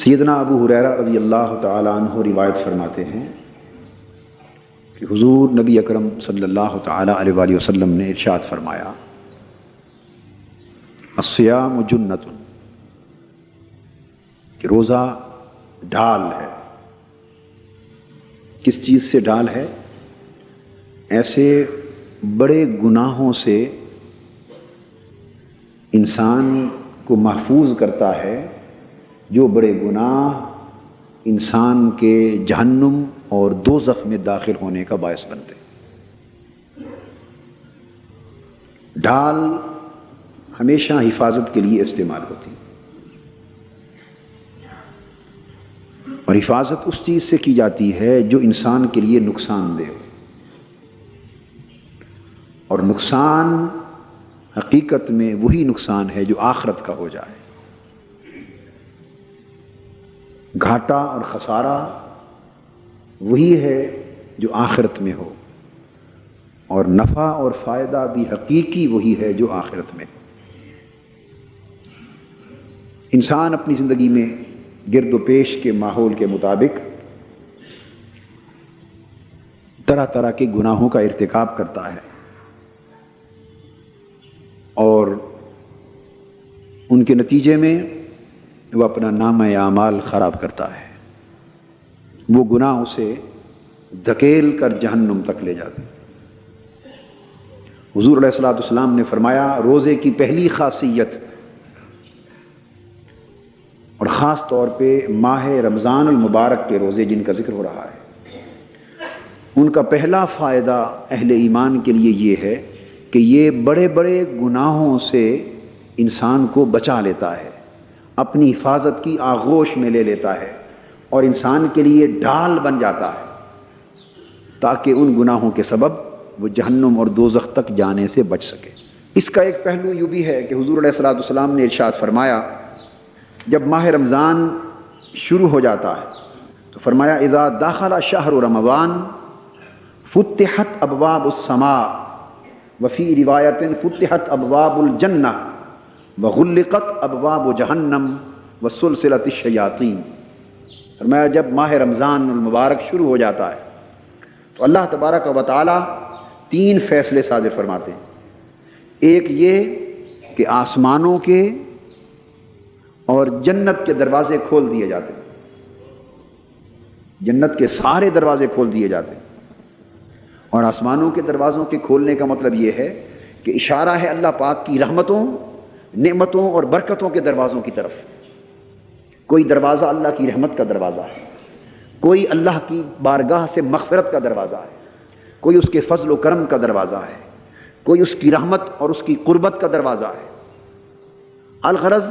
سیدنا ابو ہریرہ رضی اللہ تعالی عنہ روایت فرماتے ہیں کہ حضور نبی اکرم صلی اللہ تعالی علیہ وآلہ وسلم نے ارشاد فرمایا، الصیام جنۃ، کہ روزہ ڈھال ہے۔ کس چیز سے ڈھال ہے؟ ایسے بڑے گناہوں سے انسان کو محفوظ کرتا ہے جو بڑے گناہ انسان کے جہنم اور دوزخ میں داخل ہونے کا باعث بنتے ہیں۔ ڈھال ہمیشہ حفاظت کے لیے استعمال ہوتی ہے، اور حفاظت اس چیز سے کی جاتی ہے جو انسان کے لیے نقصان دہ ہو، اور نقصان حقیقت میں وہی نقصان ہے جو آخرت کا ہو جائے۔ گھاٹا اور خسارہ وہی ہے جو آخرت میں ہو، اور نفع اور فائدہ بھی حقیقی وہی ہے جو آخرت میں ہو۔ انسان اپنی زندگی میں گرد و پیش کے ماحول کے مطابق طرح طرح کے گناہوں کا ارتکاب کرتا ہے، اور ان کے نتیجے میں وہ اپنا نامہ اعمال خراب کرتا ہے۔ وہ گناہ اسے دھکیل کر جہنم تک لے جاتے ہیں۔ حضور علیہ الصلوۃ والسلام نے فرمایا، روزے کی پہلی خاصیت، اور خاص طور پہ ماہ رمضان المبارک کے روزے جن کا ذکر ہو رہا ہے، ان کا پہلا فائدہ اہل ایمان کے لیے یہ ہے کہ یہ بڑے بڑے گناہوں سے انسان کو بچا لیتا ہے، اپنی حفاظت کی آغوش میں لے لیتا ہے، اور انسان کے لیے ڈھال بن جاتا ہے تاکہ ان گناہوں کے سبب وہ جہنم اور دوزخ تک جانے سے بچ سکے۔ اس کا ایک پہلو یوں بھی ہے کہ حضور علیہ الصلوۃ والسلام نے ارشاد فرمایا، جب ماہ رمضان شروع ہو جاتا ہے تو فرمایا، اذا دخل شہر رمضان فتحت ابواب السماء وفی روایت فتحت ابواب الجنہ وغلقت ابواب جہنم وسلسلۃ الشیاطین۔ فرمایا جب ماہ رمضان المبارک شروع ہو جاتا ہے تو اللہ تبارک و تعالی 3 فیصلے صادر فرماتے ہیں۔ ایک یہ کہ آسمانوں کے اور جنت کے دروازے کھول دیے جاتے ہیں، جنت کے سارے دروازے کھول دیے جاتے ہیں، اور آسمانوں کے دروازوں کے کھولنے کا مطلب یہ ہے کہ اشارہ ہے اللہ پاک کی رحمتوں، نعمتوں اور برکتوں کے دروازوں کی طرف۔ کوئی دروازہ اللہ کی رحمت کا دروازہ ہے، کوئی اللہ کی بارگاہ سے مغفرت کا دروازہ ہے، کوئی اس کے فضل و کرم کا دروازہ ہے، کوئی اس کی رحمت اور اس کی قربت کا دروازہ ہے۔ الغرض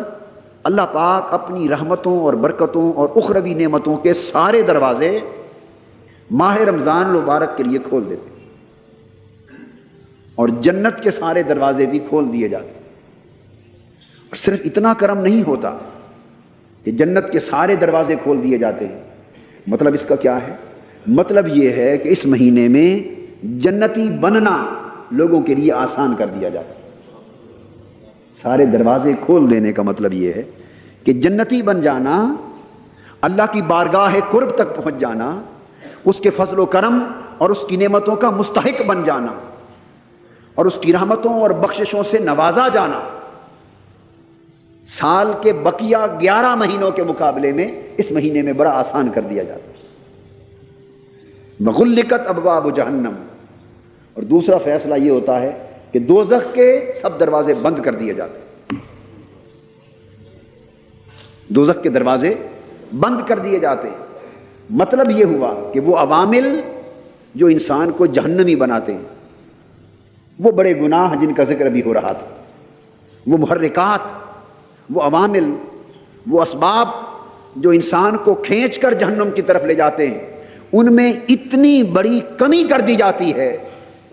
اللہ پاک اپنی رحمتوں اور برکتوں اور اخروی نعمتوں کے سارے دروازے ماہ رمضان المبارک کے لیے کھول دیتے ہیں، اور جنت کے سارے دروازے بھی کھول دیے جاتے ہیں۔ اور صرف اتنا کرم نہیں ہوتا کہ جنت کے سارے دروازے کھول دیے جاتے ہیں، مطلب اس کا کیا ہے؟ مطلب یہ ہے کہ اس مہینے میں جنتی بننا لوگوں کے لیے آسان کر دیا جاتا ہے۔ سارے دروازے کھول دینے کا مطلب یہ ہے کہ جنتی بن جانا، اللہ کی بارگاہ قرب تک پہنچ جانا، اس کے فضل و کرم اور اس کی نعمتوں کا مستحق بن جانا، اور اس کی رحمتوں اور بخششوں سے نوازا جانا، سال کے بقیہ 11 مہینوں کے مقابلے میں اس مہینے میں بڑا آسان کر دیا جاتا ہے۔ وغلقت ابواب جہنم، اور دوسرا فیصلہ یہ ہوتا ہے کہ دوزخ کے سب دروازے بند کر دیے جاتے ہیں، دوزخ کے دروازے بند کر دیے جاتے ہیں۔ مطلب یہ ہوا کہ وہ عوامل جو انسان کو جہنمی بناتے ہیں، وہ بڑے گناہ جن کا ذکر ابھی ہو رہا تھا، وہ محرکات، وہ عوامل، وہ اسباب جو انسان کو کھینچ کر جہنم کی طرف لے جاتے ہیں، ان میں اتنی بڑی کمی کر دی جاتی ہے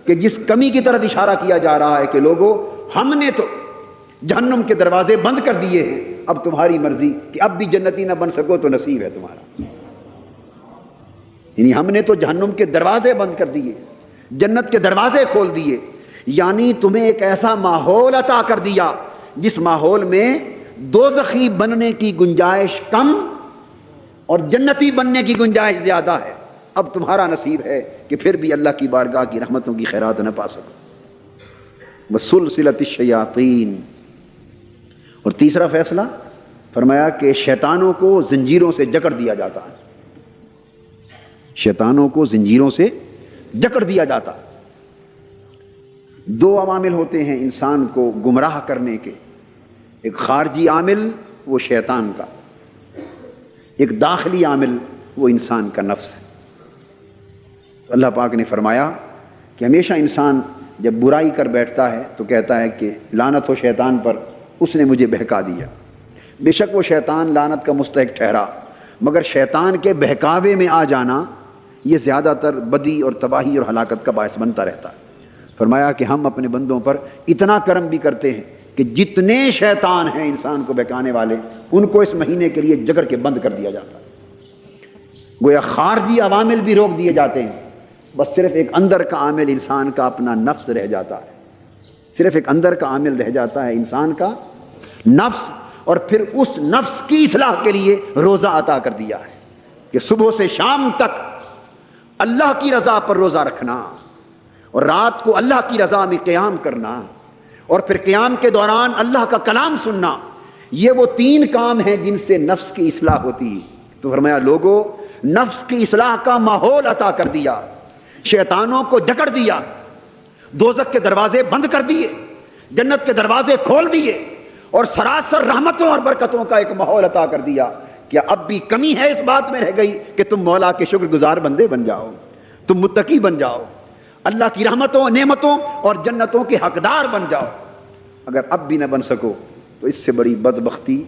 کہ جس کمی کی طرف اشارہ کیا جا رہا ہے کہ لوگوں، ہم نے تو جہنم کے دروازے بند کر دیے ہیں، اب تمہاری مرضی کہ اب بھی جنتی نہ بن سکو تو نصیب ہے تمہارا۔ یعنی ہم نے تو جہنم کے دروازے بند کر دیے، جنت کے دروازے کھول دیے، یعنی تمہیں ایک ایسا ماحول عطا کر دیا جس ماحول میں دوزخی بننے کی گنجائش کم اور جنتی بننے کی گنجائش زیادہ ہے، اب تمہارا نصیب ہے کہ پھر بھی اللہ کی بارگاہ کی رحمتوں کی خیرات نہ پا سکو۔ وسلسلۃ الشیاطین، اور تیسرا فیصلہ فرمایا کہ شیطانوں کو زنجیروں سے جکڑ دیا جاتا ہے، شیطانوں کو زنجیروں سے جکڑ دیا جاتا ہے۔ دو عوامل ہوتے ہیں انسان کو گمراہ کرنے کے، ایک خارجی عامل وہ شیطان کا، ایک داخلی عامل وہ انسان کا نفس ہے۔ اللہ پاک نے فرمایا کہ ہمیشہ انسان جب برائی کر بیٹھتا ہے تو کہتا ہے کہ لعنت ہو شیطان پر، اس نے مجھے بہکا دیا۔ بے شک وہ شیطان لعنت کا مستحق ٹھہرا، مگر شیطان کے بہکاوے میں آ جانا یہ زیادہ تر بدی اور تباہی اور ہلاکت کا باعث بنتا رہتا ہے۔ فرمایا کہ ہم اپنے بندوں پر اتنا کرم بھی کرتے ہیں کہ جتنے شیطان ہیں انسان کو بہکانے والے، ان کو اس مہینے کے لیے جگڑ کے بند کر دیا جاتا ہے۔ گویا خارجی عوامل بھی روک دیے جاتے ہیں، بس صرف ایک اندر کا عامل انسان کا اپنا نفس رہ جاتا ہے، صرف ایک اندر کا عامل رہ جاتا ہے انسان کا نفس، اور پھر اس نفس کی اصلاح کے لیے روزہ عطا کر دیا ہے کہ صبح سے شام تک اللہ کی رضا پر روزہ رکھنا، اور رات کو اللہ کی رضا میں قیام کرنا، اور پھر قیام کے دوران اللہ کا کلام سننا۔ یہ وہ تین کام ہیں جن سے نفس کی اصلاح ہوتی ہے۔ تو فرمایا لوگوں، نفس کی اصلاح کا ماحول عطا کر دیا، شیطانوں کو جکڑ دیا، دوزخ کے دروازے بند کر دیے، جنت کے دروازے کھول دیے، اور سراسر رحمتوں اور برکتوں کا ایک ماحول عطا کر دیا۔ کیا اب بھی کمی ہے اس بات میں رہ گئی کہ تم مولا کے شکر گزار بندے بن جاؤ، تم متقی بن جاؤ، اللہ کی رحمتوں، نعمتوں اور جنتوں کے حقدار بن جاؤ؟ اگر اب بھی نہ بن سکو تو اس سے بڑی بدبختی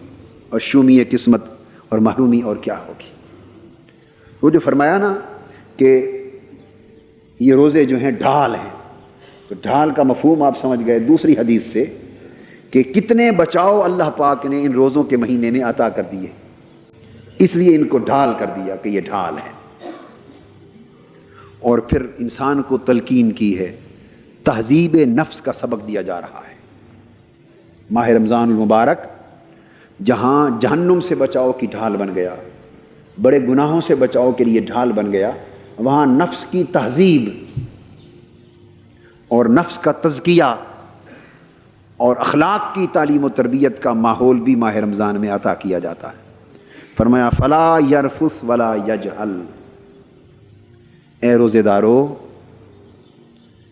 اور شومی قسمت اور محرومی اور کیا ہوگی۔ وہ جو فرمایا نا کہ یہ روزے جو ہیں ڈھال ہیں، تو ڈھال کا مفہوم آپ سمجھ گئے دوسری حدیث سے کہ کتنے بچاؤ اللہ پاک نے ان روزوں کے مہینے میں عطا کر دیے، اس لیے ان کو ڈھال کر دیا کہ یہ ڈھال ہے۔ اور پھر انسان کو تلقین کی ہے، تہذیب نفس کا سبق دیا جا رہا ہے۔ ماہ رمضان المبارک جہاں جہنم سے بچاؤ کی ڈھال بن گیا، بڑے گناہوں سے بچاؤ کے لیے ڈھال بن گیا، وہاں نفس کی تہذیب اور نفس کا تزکیہ اور اخلاق کی تعلیم و تربیت کا ماحول بھی ماہ رمضان میں عطا کیا جاتا ہے۔ فرمایا فلا یرفث ولا یجہل، اے روزے دارو،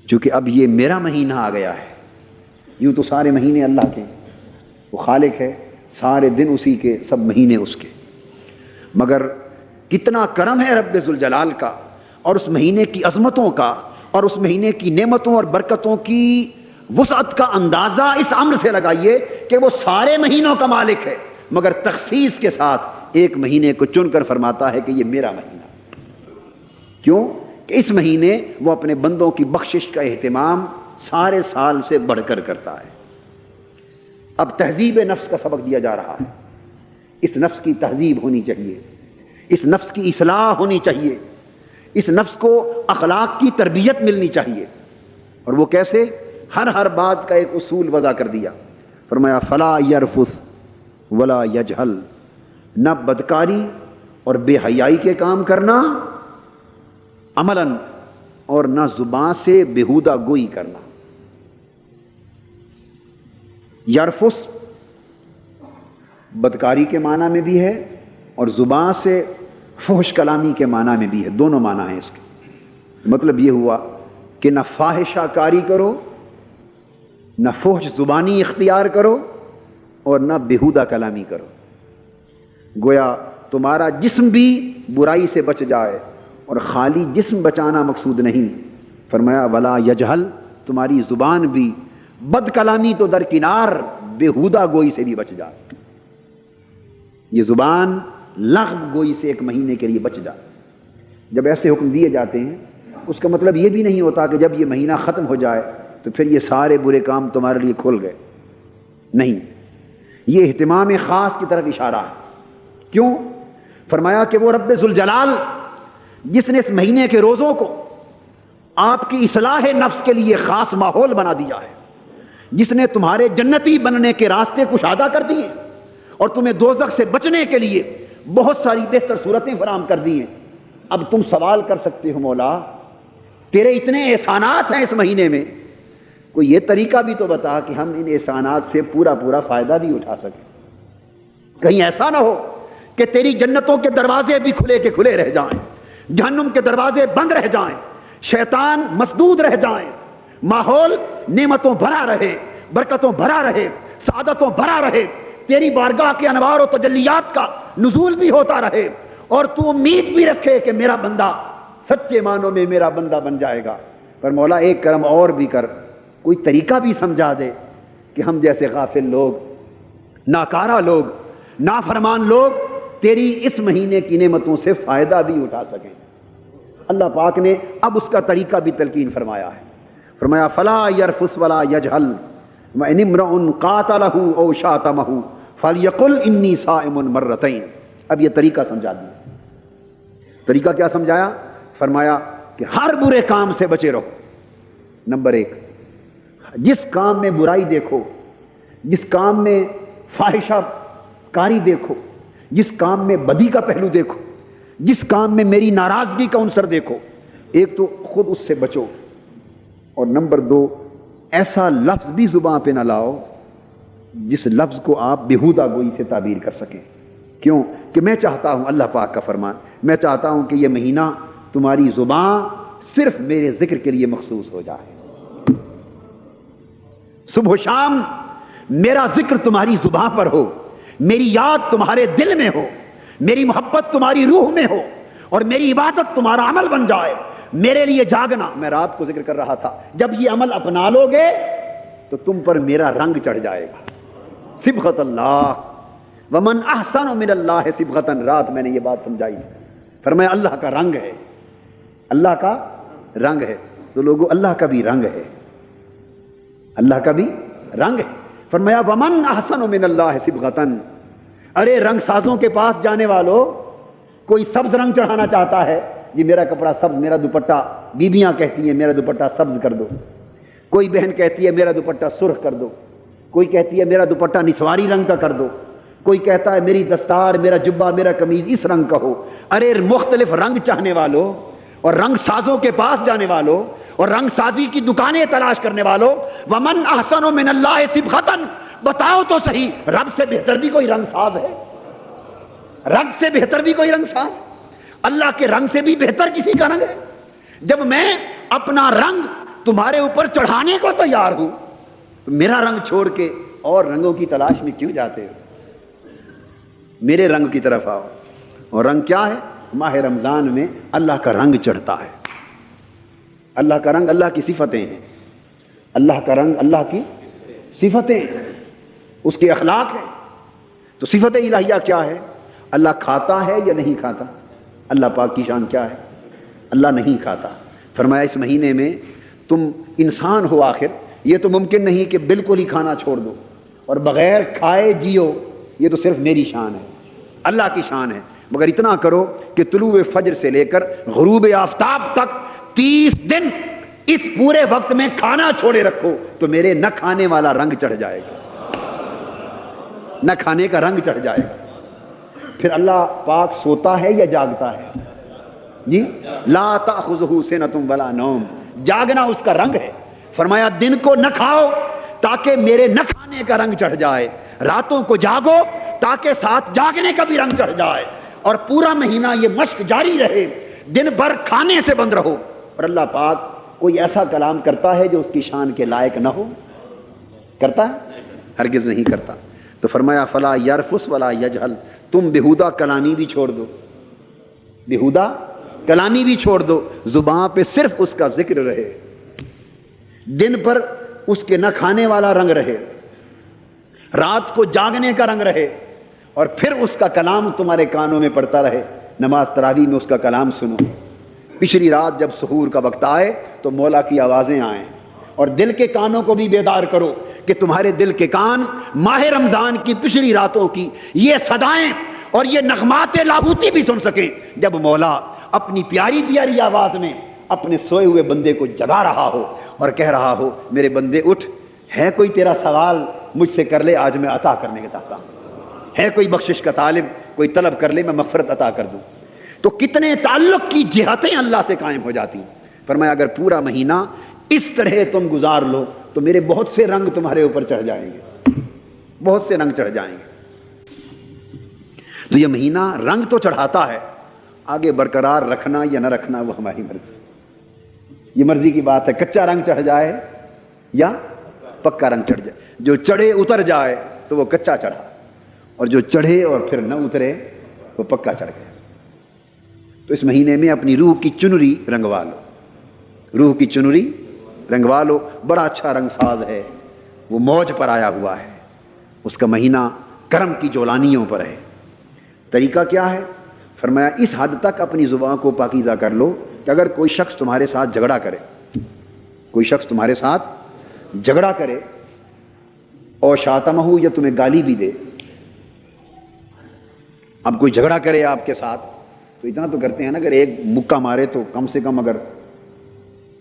چونکہ اب یہ میرا مہینہ آ گیا ہے، یوں تو سارے مہینے اللہ کے، وہ خالق ہے، سارے دن اسی کے، سب مہینے اس کے، مگر کتنا کرم ہے رب ذوالجلال کا اور اس مہینے کی عظمتوں کا اور اس مہینے کی نعمتوں اور برکتوں کی وسعت کا اندازہ اس امر سے لگائیے کہ وہ سارے مہینوں کا مالک ہے، مگر تخصیص کے ساتھ ایک مہینے کو چن کر فرماتا ہے کہ یہ میرا مہینہ۔ کیوں؟ کہ اس مہینے وہ اپنے بندوں کی بخشش کا اہتمام سارے سال سے بڑھ کر کرتا ہے۔ اب تہذیب نفس کا سبق دیا جا رہا ہے، اس نفس کی تہذیب ہونی چاہیے، اس نفس کی اصلاح ہونی چاہیے، اس نفس کو اخلاق کی تربیت ملنی چاہیے۔ اور وہ کیسے؟ ہر بات کا ایک اصول وضع کر دیا۔ فرمایا فلا یرفث ولا یجہل، نہ بدکاری اور بے حیائی کے کام کرنا عملاً، اور نہ زبان سے بیہودہ گوئی کرنا۔ یرفث بدکاری کے معنی میں بھی ہے اور زبان سے فحش کلامی کے معنی میں بھی ہے، دونوں معنی ہیں اس کے۔ مطلب یہ ہوا کہ نہ فاحشہ کاری کرو، نہ فحش زبانی اختیار کرو، اور نہ بیہودہ کلامی کرو۔ گویا تمہارا جسم بھی برائی سے بچ جائے، اور خالی جسم بچانا مقصود نہیں، فرمایا ولا یجہل، تمہاری زبان بھی بد کلامی تو درکنار، بیہودہ گوئی سے بھی بچ جائے۔ یہ زبان لغو گوئی سے ایک مہینے کے لیے بچ جائے۔ جب ایسے حکم دیے جاتے ہیں اس کا مطلب یہ بھی نہیں ہوتا کہ جب یہ مہینہ ختم ہو جائے تو پھر یہ سارے برے کام تمہارے لیے کھل گئے، نہیں، یہ اہتمام خاص کی طرف اشارہ ہے۔ کیوں؟ فرمایا کہ وہ رب ذوالجلال جس نے اس مہینے کے روزوں کو آپ کی اصلاح نفس کے لیے خاص ماحول بنا دیا ہے، جس نے تمہارے جنتی بننے کے راستے کشادہ کر دیے اور تمہیں دوزخ سے بچنے کے لیے بہت ساری بہتر صورتیں فراہم کر دی ہیں. اب تم سوال کر سکتے ہو مولا تیرے اتنے احسانات ہیں اس مہینے میں، کوئی یہ طریقہ بھی تو بتا کہ ہم ان احسانات سے پورا پورا فائدہ بھی اٹھا سکیں. کہیں ایسا نہ ہو کہ تیری جنتوں کے دروازے بھی کھلے کے کھلے رہ جائیں، جہنم کے دروازے بند رہ جائیں، شیطان مسدود رہ جائیں، ماحول نعمتوں بھرا رہے، برکتوں بھرا رہے، سعادتوں بھرا رہے، تیری بارگاہ کے انوار و تجلیات کا نزول بھی ہوتا رہے، اور تو امید بھی رکھے کہ میرا بندہ سچے معنوں میں میرا بندہ بن جائے گا. پر مولا ایک کرم اور بھی کر، کوئی طریقہ بھی سمجھا دے کہ ہم جیسے غافل لوگ، ناکارہ لوگ، نافرمان لوگ تیری اس مہینے کی نعمتوں سے فائدہ بھی اٹھا سکیں. اللہ پاک نے اب اس کا طریقہ بھی تلقین فرمایا ہے. فرمایا فلا یرفس ولا یجہل وان امرؤ قاتلہ او شاتمہ فلیقل انی صائم مرتین. اب یہ طریقہ سمجھا دیا. طریقہ کیا سمجھایا؟ فرمایا کہ ہر برے کام سے بچے رہو. نمبر 1، جس کام میں برائی دیکھو، جس کام میں فاحشہ کاری دیکھو، جس کام میں بدی کا پہلو دیکھو، جس کام میں میری ناراضگی کا عنصر دیکھو، ایک تو خود اس سے بچو، اور نمبر 2 ایسا لفظ بھی زبان پہ نہ لاؤ جس لفظ کو آپ بیہودہ گوئی سے تعبیر کر سکیں. کیوں کہ میں چاہتا ہوں، اللہ پاک کا فرمان، میں چاہتا ہوں کہ یہ مہینہ تمہاری زبان صرف میرے ذکر کے لیے مخصوص ہو جائے. صبح و شام میرا ذکر تمہاری زبان پر ہو، میری یاد تمہارے دل میں ہو، میری محبت تمہاری روح میں ہو، اور میری عبادت تمہارا عمل بن جائے. میرے لیے جاگنا، میں رات کو ذکر کر رہا تھا، جب یہ عمل اپنا لو گے تو تم پر میرا رنگ چڑھ جائے گا. صبغۃ اللہ ومن احسن من اللہ صبغۃ. رات میں نے یہ بات سمجھائی. فرمایا اللہ کا رنگ ہے، اللہ کا رنگ ہے. تو لوگوں اللہ کا بھی رنگ ہے، اللہ کا بھی رنگ ہے. فرمایا ومن احسن من اللہ صبغۃ. ارے رنگ سازوں کے پاس جانے والوں، کوئی سبز رنگ چڑھانا چاہتا ہے، جی میرا کپڑا سبز، میرا دوپٹہ، بیویاں کہتی ہیں میرا دوپٹہ سبز کر دو، کوئی بہن کہتی ہے میرا دوپٹہ سرخ کر دو، کوئی کہتی ہے میرا دوپٹہ نسواری رنگ کا کر دو، کوئی کہتا ہے میری دستار، میرا جبہ، میرا قمیض اس رنگ کا ہو. ارے مختلف رنگ چاہنے والوں اور رنگ سازوں کے پاس جانے والوں اور رنگ سازی کی دکانیں تلاش کرنے والوں، ومن احسن من اللہ صبغۃ. بتاؤ تو صحیح، رب سے بہتر بھی کوئی رنگ ساز ہے؟ رنگ سے بہتر بھی کوئی رنگ ساز؟ اللہ کے رنگ سے بھی بہتر کسی کا رنگ ہے؟ جب میں اپنا رنگ تمہارے اوپر چڑھانے کو تیار ہوں تو میرا رنگ چھوڑ کے اور رنگوں کی تلاش میں کیوں جاتے ہو؟ میرے رنگ کی طرف آؤ. اور رنگ کیا ہے؟ ماہ رمضان میں اللہ کا رنگ چڑھتا ہے. اللہ کا رنگ اللہ کی صفتیں ہیں، اللہ کا رنگ اللہ کی صفتیں ہیں، اس کے اخلاق ہیں. تو صفت الہیہ کیا ہے؟ اللہ کھاتا ہے یا نہیں کھاتا؟ اللہ پاک کی شان کیا ہے؟ اللہ نہیں کھاتا. فرمایا اس مہینے میں تم انسان ہو، آخر یہ تو ممکن نہیں کہ بالکل ہی کھانا چھوڑ دو اور بغیر کھائے جیو، یہ تو صرف میری شان ہے، اللہ کی شان ہے. مگر اتنا کرو کہ طلوع فجر سے لے کر غروب آفتاب تک 30 دن اس پورے وقت میں کھانا چھوڑے رکھو تو میرے نہ کھانے والا رنگ چڑھ جائے گا، نہ کھانے کا رنگ چڑھ جائے گا. پھر اللہ پاک سوتا ہے یا جاگتا ہے؟ جی لا تأخذہ سنۃ ولا نوم. جاگنا اس کا رنگ ہے. فرمایا دن کو نہ کھاؤ تاکہ میرے نہ کھانے کا رنگ چڑھ جائے، راتوں کو جاگو تاکہ ساتھ جاگنے کا بھی رنگ چڑھ جائے، اور پورا مہینہ یہ مشق جاری رہے، دن بھر کھانے سے بند رہو. اور اللہ پاک کوئی ایسا کلام کرتا ہے جو اس کی شان کے لائق نہ ہو؟ کرتا ہے؟ ہرگز نہیں کرتا. تو فرمایا فلا یرفس ولا یجہل. تم بیہودہ کلامی بھی چھوڑ دو، بیہودہ کلامی بھی چھوڑ دو، زبان پہ صرف اس کا ذکر رہے، دن پر اس کے نہ کھانے والا رنگ رہے، رات کو جاگنے کا رنگ رہے، اور پھر اس کا کلام تمہارے کانوں میں پڑتا رہے. نماز تراویح میں اس کا کلام سنو. پچھلی رات جب سحور کا وقت آئے تو مولا کی آوازیں آئیں، اور دل کے کانوں کو بھی بیدار کرو کہ تمہارے دل کے کان ماہ رمضان کی پچھلی راتوں کی یہ صدائیں اور یہ نغمات لاہوتی بھی سن سکیں، جب مولا اپنی پیاری پیاری آواز میں اپنے سوئے ہوئے بندے کو جگا رہا ہو اور کہہ رہا ہو میرے بندے اٹھ، ہے کوئی تیرا سوال مجھ سے کر لے، آج میں عطا کرنے کا چاہتا ہوں. ہے کوئی بخشش کا طالب، کوئی طلب کر لے میں مغفرت عطا کر دوں. تو کتنے تعلق کی جہتیں اللہ سے قائم ہو جاتی. فرمایا اگر پورا مہینہ اس طرح تم گزار لو تو میرے بہت سے رنگ تمہارے اوپر چڑھ جائیں گے، بہت سے رنگ چڑھ جائیں گے. تو یہ مہینہ رنگ تو چڑھاتا ہے، آگے برقرار رکھنا یا نہ رکھنا وہ ہماری مرضی. یہ مرضی کی بات ہے، کچا رنگ چڑھ جائے یا پکا رنگ چڑھ جائے. جو چڑھے اتر جائے تو وہ کچا چڑھا، اور جو چڑھے اور پھر نہ اترے وہ پکا چڑھ گیا. تو اس مہینے میں اپنی روح کی چنری رنگوا لو، روح کی چنری رنگوا لو. بڑا اچھا رنگ ساز ہے، وہ موج پر آیا ہوا ہے. اس کا مہینہ کرم کی جولانیوں پر ہے. طریقہ کیا ہے؟ فرمایا اس حد تک اپنی زبان کو پاکیزہ کر لو کہ اگر کوئی شخص تمہارے ساتھ جھگڑا کرے، کوئی شخص تمہارے ساتھ جھگڑا کرے اور شاتمہ ہو یا تمہیں گالی بھی دے. اب کوئی جھگڑا کرے آپ کے ساتھ تو اتنا تو کرتے ہیں نا، اگر ایک مکہ مارے تو کم سے کم اگر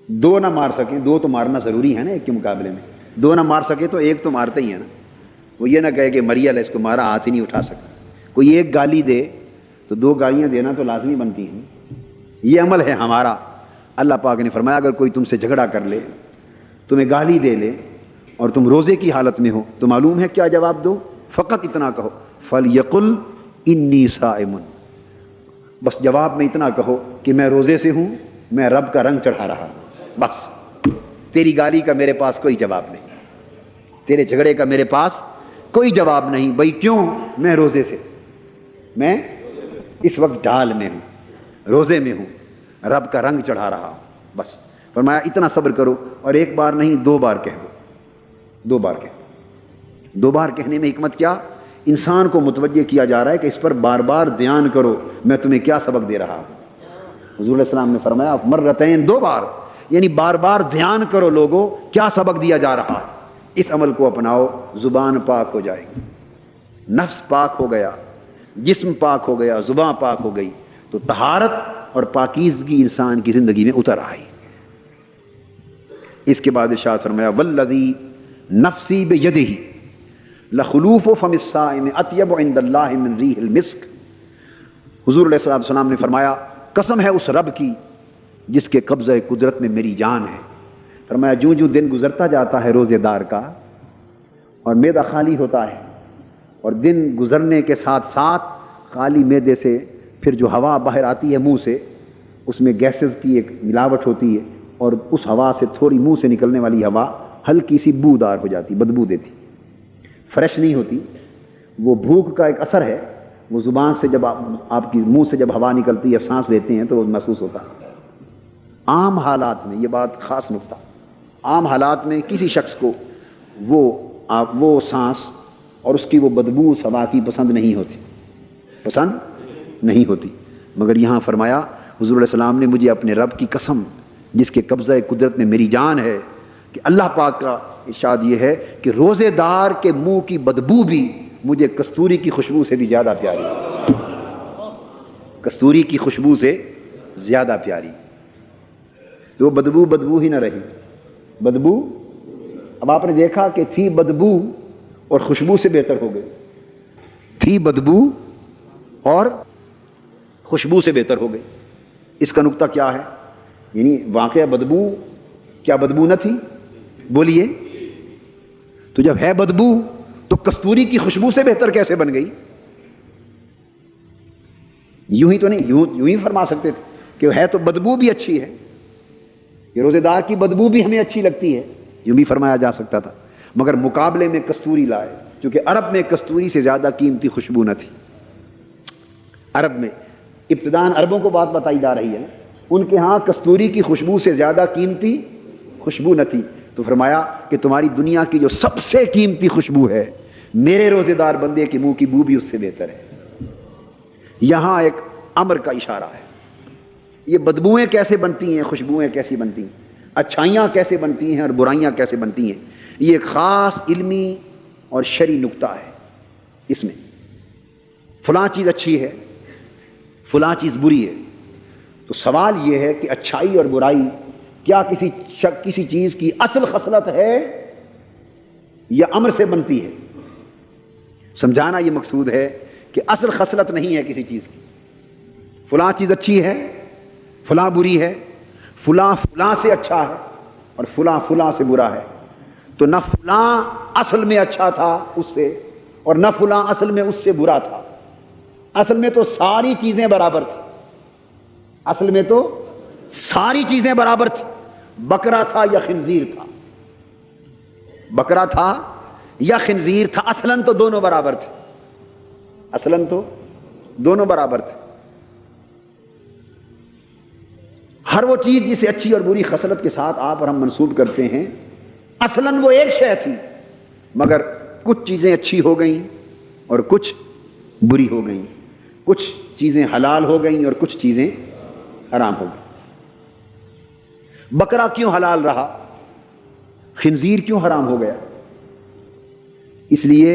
دو نہ مار سکیں، دو تو مارنا ضروری ہے نا ایک کے مقابلے میں، دو نہ مار سکے تو ایک تو مارتے ہی ہے نا. وہ یہ نہ کہے کہ مری اللہ اس کو مارا، ہاتھ ہی نہیں اٹھا سکتا. کوئی ایک گالی دے تو دو گالیاں دینا تو لازمی بنتی ہیں. یہ عمل ہے ہمارا. اللہ پاک نے فرمایا اگر کوئی تم سے جھگڑا کر لے، تمہیں گالی دے لے اور تم روزے کی حالت میں ہو تو معلوم ہے کیا جواب دو؟ فقط اتنا کہو فَلْيَقُلْ إِنِّي صَائِمٌ. بس جواب میں اتنا کہو کہ میں روزے سے ہوں، میں رب کا رنگ چڑھا رہا ہوں. بس تیری گالی کا میرے پاس کوئی جواب نہیں، تیرے جھگڑے کا میرے پاس کوئی جواب نہیں. بھائی کیوں؟ میں روزے سے، میں اس وقت ڈھال میں ہوں، روزے میں ہوں، رب کا رنگ چڑھا رہا ہوں. بس فرمایا اتنا صبر کرو. اور ایک بار نہیں، دو بار کہہ دو. دو بار کہہ دو بار کہنے میں حکمت کیا؟ انسان کو متوجہ کیا جا رہا ہے کہ اس پر بار بار دھیان کرو میں تمہیں کیا سبق دے رہا ہوں. حضور علیہ السلام نے فرمایا مرتین، دو بار، یعنی بار بار دھیان کرو لوگوں کیا سبق دیا جا رہا ہے. اس عمل کو اپناؤ، زبان پاک ہو جائے گی، نفس پاک ہو گیا، جسم پاک ہو گیا، زبان پاک ہو گئی تو طہارت اور پاکیزگی انسان کی زندگی میں اتر آئی. اس کے بعد ارشاد فرمایا والذی نفسی بیدہ لخلوف فم الصائم اطیب عند اللہ من ریح المسک. حضور علیہ السلام نے فرمایا قسم ہے اس رب کی جس کے قبضہ قدرت میں میری جان ہے. فرمایا جوں جوں دن گزرتا جاتا ہے روزے دار کا اور معدہ خالی ہوتا ہے، اور دن گزرنے کے ساتھ ساتھ خالی معدے سے پھر جو ہوا باہر آتی ہے منہ سے، اس میں گیسز کی ایک ملاوٹ ہوتی ہے، اور اس ہوا سے تھوڑی منہ سے نکلنے والی ہوا ہلکی سی بو دار ہو جاتی، بدبو دیتی، فریش نہیں ہوتی. وہ بھوک کا ایک اثر ہے، وہ زبان سے جب آپ کی منہ سے جب ہوا نکلتی ہے، سانس لیتے ہیں تو وہ محسوس ہوتا ہے. عام حالات میں، یہ بات خاص نکتہ، عام حالات میں کسی شخص کو وہ سانس اور اس کی وہ بدبو اس ہوا کی پسند نہیں ہوتی. مگر یہاں فرمایا حضور علیہ السلام نے مجھے اپنے رب کی قسم جس کے قبضہ قدرت میں میری جان ہے کہ اللہ پاک کا ارشاد یہ ہے کہ روزے دار کے منہ کی بدبو بھی مجھے کستوری کی خوشبو سے بھی زیادہ پیاری ہے. کستوری کی خوشبو سے زیادہ پیاری. تو بدبو ہی نہ رہی. بدبو اب آپ نے دیکھا کہ تھی بدبو اور خوشبو سے بہتر ہو گئی، تھی بدبو اور خوشبو سے بہتر ہو گئی. اس کا نقطہ کیا ہے؟ یعنی واقعہ بدبو، کیا بدبو نہ تھی؟ بولیے. تو جب ہے بدبو تو کستوری کی خوشبو سے بہتر کیسے بن گئی؟ یوں ہی تو نہیں، یوں ہی فرما سکتے تھے کہ ہے تو بدبو بھی اچھی ہے، یہ روزے دار کی بدبو بھی ہمیں اچھی لگتی ہے، یوں بھی فرمایا جا سکتا تھا. مگر مقابلے میں کستوری لائے، چونکہ عرب میں کستوری سے زیادہ قیمتی خوشبو نہ تھی. عرب میں ابتداءً عربوں کو بات بتائی جا رہی ہے نا، ان کے ہاں کستوری کی خوشبو سے زیادہ قیمتی خوشبو نہ تھی. تو فرمایا کہ تمہاری دنیا کی جو سب سے قیمتی خوشبو ہے میرے روزے دار بندے کے منہ کی بو بھی اس سے بہتر ہے. یہاں ایک امر کا اشارہ ہے. یہ بدبوئیں کیسے بنتی ہیں، خوشبوئیں کیسی بنتی ہیں، اچھائیاں کیسے بنتی ہیں اور برائیاں کیسے بنتی ہیں، یہ ایک خاص علمی اور شرعی نکتہ ہے. اس میں فلاں چیز اچھی ہے، فلاں چیز بری ہے. تو سوال یہ ہے کہ اچھائی اور برائی کیا کسی چیز کی اصل خصلت ہے یا امر سے بنتی ہے؟ سمجھانا یہ مقصود ہے کہ اصل خصلت نہیں ہے کسی چیز کی، فلاں چیز اچھی ہے فلاں بری ہے، فلاں فلاں سے اچھا ہے اور فلاں فلاں سے برا ہے، تو نہ فلاں اصل میں اچھا تھا اس سے اور نہ فلاں اصل میں اس سے برا تھا، اصل میں تو ساری چیزیں برابر تھیں، اصل میں تو ساری چیزیں برابر تھیں، بکرا تھا یا خنزیر تھا، بکرا تھا یا خنزیر تھا، اصلاً تو دونوں برابر تھے، اصلاً تو دونوں برابر تھے۔ ہر وہ چیز جسے اچھی اور بری خصلت کے ساتھ آپ اور ہم منسوب کرتے ہیں، اصلاً وہ ایک شے تھی، مگر کچھ چیزیں اچھی ہو گئیں اور کچھ بری ہو گئیں، کچھ چیزیں حلال ہو گئیں اور کچھ چیزیں حرام ہو گئیں۔ بکرا کیوں حلال رہا، خنزیر کیوں حرام ہو گیا؟ اس لیے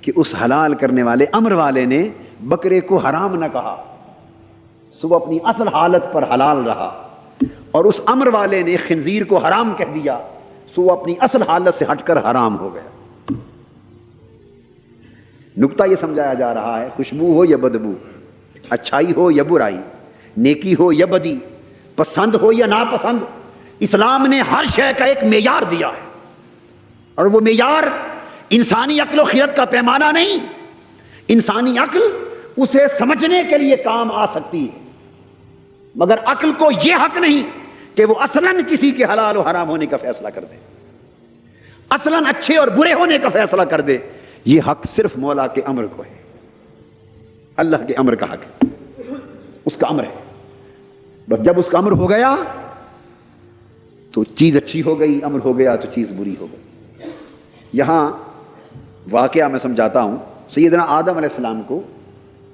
کہ اس حلال کرنے والے امر والے نے بکرے کو حرام نہ کہا، سو وہ اپنی اصل حالت پر حلال رہا، اور اس امر والے نے خنزیر کو حرام کہہ دیا، سو وہ اپنی اصل حالت سے ہٹ کر حرام ہو گیا۔ نکتہ یہ سمجھایا جا رہا ہے، خوشبو ہو یا بدبو، اچھائی ہو یا برائی، نیکی ہو یا بدی، پسند ہو یا ناپسند، اسلام نے ہر شے کا ایک معیار دیا ہے، اور وہ معیار انسانی عقل و خرد کا پیمانہ نہیں، انسانی عقل اسے سمجھنے کے لیے کام آ سکتی ہے، مگر عقل کو یہ حق نہیں کہ وہ اصلاً کسی کے حلال و حرام ہونے کا فیصلہ کر دے، اصلاً اچھے اور برے ہونے کا فیصلہ کر دے۔ یہ حق صرف مولا کے امر کو ہے، اللہ کے امر کا حق ہے، اس کا امر ہے، بس جب اس کا امر ہو گیا تو چیز اچھی ہو گئی، امر ہو گیا تو چیز بری ہو گئی۔ یہاں واقعہ میں سمجھاتا ہوں، سیدنا آدم علیہ السلام کو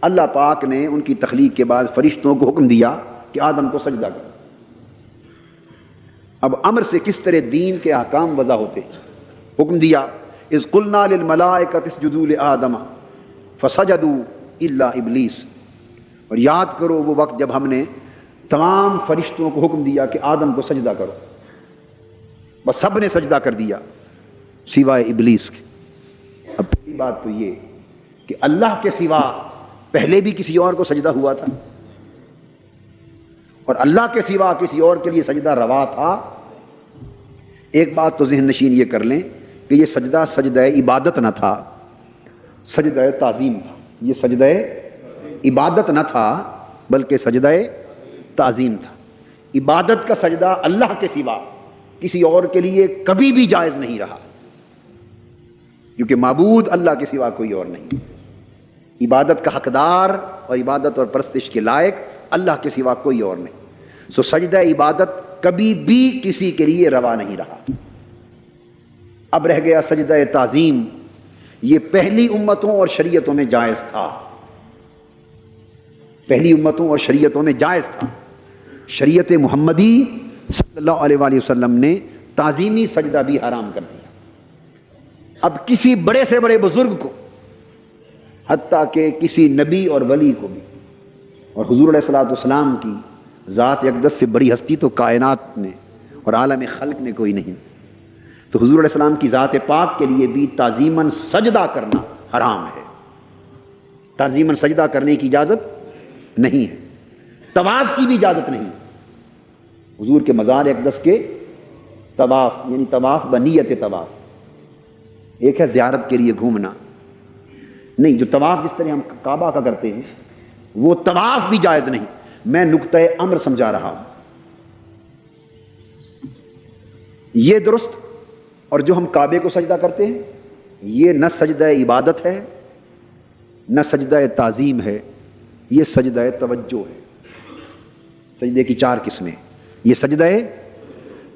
اللہ پاک نے ان کی تخلیق کے بعد فرشتوں کو حکم دیا کہ آدم کو سجدہ کرو۔ اب امر سے کس طرح دین کے احکام وضع ہوتے ہیں؟ حکم دیا اذ قلنا للملائکۃ اسجدوا لآدم فسجدوا الا ابلیس، اور یاد کرو وہ وقت جب ہم نے تمام فرشتوں کو حکم دیا کہ آدم کو سجدہ کرو، بس سب نے سجدہ کر دیا سوائے ابلیس کے۔ اب پہلی بات تو یہ کہ اللہ کے سوا پہلے بھی کسی اور کو سجدہ ہوا تھا، اور اللہ کے سوا کسی اور کے لیے سجدہ روا تھا؟ ایک بات تو ذہن نشین یہ کر لیں کہ یہ سجدہ سجدہ عبادت نہ تھا، سجدہ تعظیم تھا۔ یہ سجدہ عبادت نہ تھا بلکہ سجدہ تعظیم تھا۔ عبادت کا سجدہ اللہ کے سوا کسی اور کے لیے کبھی بھی جائز نہیں رہا، کیونکہ معبود اللہ کے سوا کوئی اور نہیں، عبادت کا حقدار اور عبادت اور پرستش کے لائق اللہ کے سوا کوئی اور نہیں۔ سو سجدہ عبادت کبھی بھی کسی کے لیے روا نہیں رہا۔ اب رہ گیا سجدہ تعظیم، یہ پہلی امتوں اور شریعتوں میں جائز تھا، پہلی امتوں اور شریعتوں میں جائز تھا۔ شریعت محمدی صلی اللہ علیہ وآلہ وسلم نے تعظیمی سجدہ بھی حرام کر دیا۔ اب کسی بڑے سے بڑے بزرگ کو، حتیٰ کہ کسی نبی اور ولی کو بھی، اور حضور علیہ الصلوۃ والسلام کی ذات اقدس سے بڑی ہستی تو کائنات میں اور عالم خلق میں کوئی نہیں، تو حضور علیہ السلام کی ذات پاک کے لیے بھی تعظیماً سجدہ کرنا حرام ہے، تعظیماً سجدہ کرنے کی اجازت نہیں ہے، طواف کی بھی اجازت نہیں۔ حضور کے مزار اقدس کے طواف، یعنی طواف بنیت طواف، ایک ہے زیارت کے لیے گھومنا، نہیں، جو طواف جس طرح ہم کعبہ کا کرتے ہیں وہ طواف بھی جائز نہیں۔ میں نقطۂ امر سمجھا رہا ہوں، یہ درست، اور جو ہم کعبے کو سجدہ کرتے ہیں یہ نہ سجدہ عبادت ہے نہ سجدہ تعظیم ہے، یہ سجدہ توجہ ہے۔ سجدے کی چار قسمیں، یہ سجدہ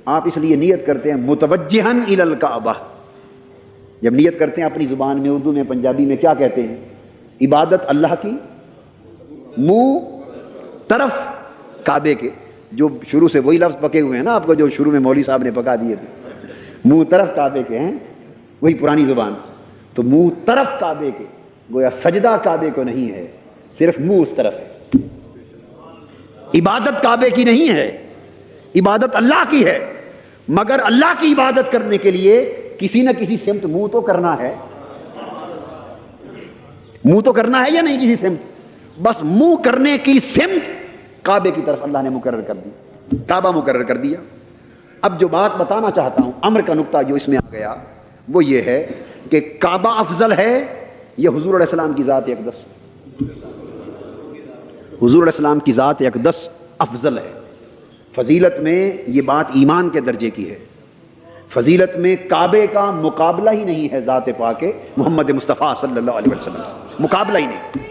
آپ اس لیے نیت کرتے ہیں متوجہن الی الکعبہ، جب نیت کرتے ہیں اپنی زبان میں، اردو میں، پنجابی میں کیا کہتے ہیں؟ عبادت اللہ کی منہ طرف کعبے کے، جو شروع سے وہی لفظ پکے ہوئے ہیں نا آپ کو، جو شروع میں مولوی صاحب نے پکا دیے تھے، منہ طرف کعبے کے ہیں، وہی پرانی زبان، تو منہ طرف کعبے کے، گویا سجدہ کعبے کو نہیں ہے، صرف منہ اس طرف ہے۔ عبادت کعبے کی نہیں ہے، عبادت اللہ کی ہے، مگر اللہ کی عبادت کرنے کے لیے کسی نہ کسی سمت منہ تو کرنا ہے۔ منہ تو کرنا ہے یا نہیں کسی سمت؟ بس منہ کرنے کی سمت کعبے کی طرف اللہ نے مقرر کر دی، کعبہ مقرر کر دیا۔ اب جو بات بتانا چاہتا ہوں، امر کا نقطہ جو اس میں آ گیا وہ یہ ہے کہ کعبہ افضل ہے یا حضور علیہ السلام کی ذات اقدس؟ حضور علیہ السلام کی ذات اقدس افضل ہے۔ فضیلت میں یہ بات ایمان کے درجے کی ہے، فضیلت میں کعبے کا مقابلہ ہی نہیں ہے ذات پاک محمد مصطفیٰ صلی اللہ علیہ وسلم سے، مقابلہ ہی نہیں۔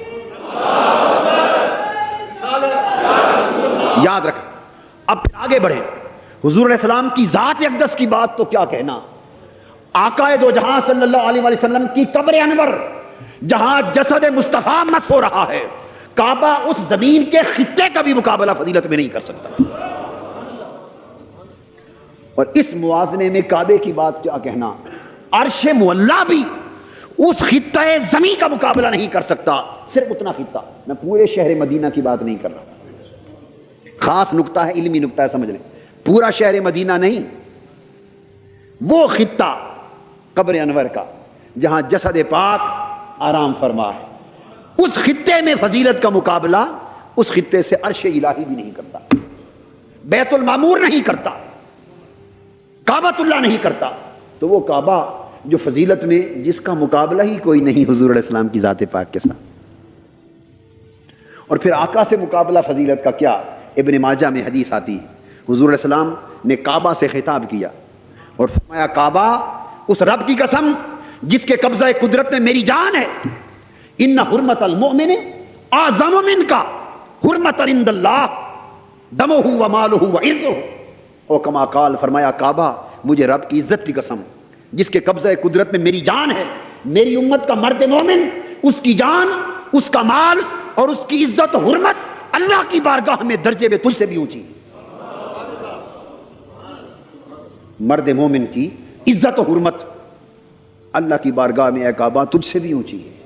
یاد رکھ، اب پھر آگے بڑھیں۔ حضور علیہ السلام کی ذات اقدس کی بات تو کیا کہنا، آقا دو جہاں صلی اللہ علیہ وسلم کی قبر انور جہاں جسد مصطفیٰ مس ہو رہا ہے، کعبہ اس زمین کے خطے کا بھی مقابلہ فضیلت میں نہیں کر سکتا۔ اور اس موازنے میں کعبے کی بات کیا کہنا، عرش معلیٰ بھی اس خطہ زمین کا مقابلہ نہیں کر سکتا۔ صرف اتنا خطہ، میں پورے شہر مدینہ کی بات نہیں کر رہا، خاص نقطہ ہے، علمی نقطہ ہے، سمجھ لیں، پورا شہر مدینہ نہیں، وہ خطہ قبر انور کا جہاں جسد پاک آرام فرما ہے، اس خطے میں فضیلت کا مقابلہ اس خطے سے عرش الہی بھی نہیں کرتا، بیت المعمور نہیں کرتا، کعبۃ اللہ نہیں کرتا۔ تو وہ کعبہ جو فضیلت میں جس کا مقابلہ ہی کوئی نہیں حضور علیہ السلام کی ذات پاک کے ساتھ، اور پھر آقا سے مقابلہ فضیلت کا کیا؟ ابن ماجہ میں حدیث آتی ہے، حضور علیہ السلام نے کعبہ سے خطاب کیا اور فرمایا، کعبہ اس رب کی قسم جس کے قبضہ قدرت میں میری جان ہے، ان حرمت المؤمن اعظم من کا حرمت عند اللہ دمہ و مالہ و عرضہ، او کما قال، فرمایا کعبہ مجھے رب کی عزت کی قسم جس کے قبضہ قدرت میں میری جان ہے، میری امت کا مرد مومن، اس کی جان، اس کا مال اور اس کی عزت و حرمت اللہ کی بارگاہ میں درجے میں تجھ سے بھی اونچی۔ مرد مومن کی عزت و حرمت اللہ کی بارگاہ میں اے کعبہ تجھ سے بھی اونچی ہے۔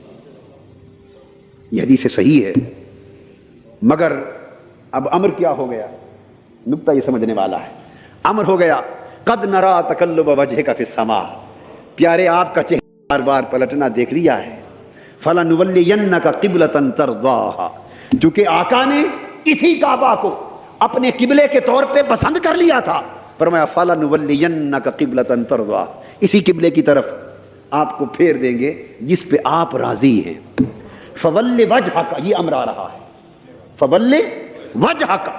یہ حدیث صحیح ہے، مگر اب امر کیا ہو گیا؟ نقطہ یہ سمجھنے والا ہے، امر ہو گیا قد نرا تقلب وجہک فی السماء، پیارے آپ کا چہرہ بار بار پلٹنا دیکھ لیا ہے، فلنولینک قبلۃ ترضاها، چونکہ آقا نے اسی کعبہ کو اپنے قبلے کے طور پہ پسند کر لیا تھا، فرمایا فلنولینک قبلۃ ترضاها، اسی قبلے کی طرف آپ کو پھیر دیں گے جس پہ آپ راضی ہیں۔ فول وجہک، یہ امر آ رہا ہے، فول وجہک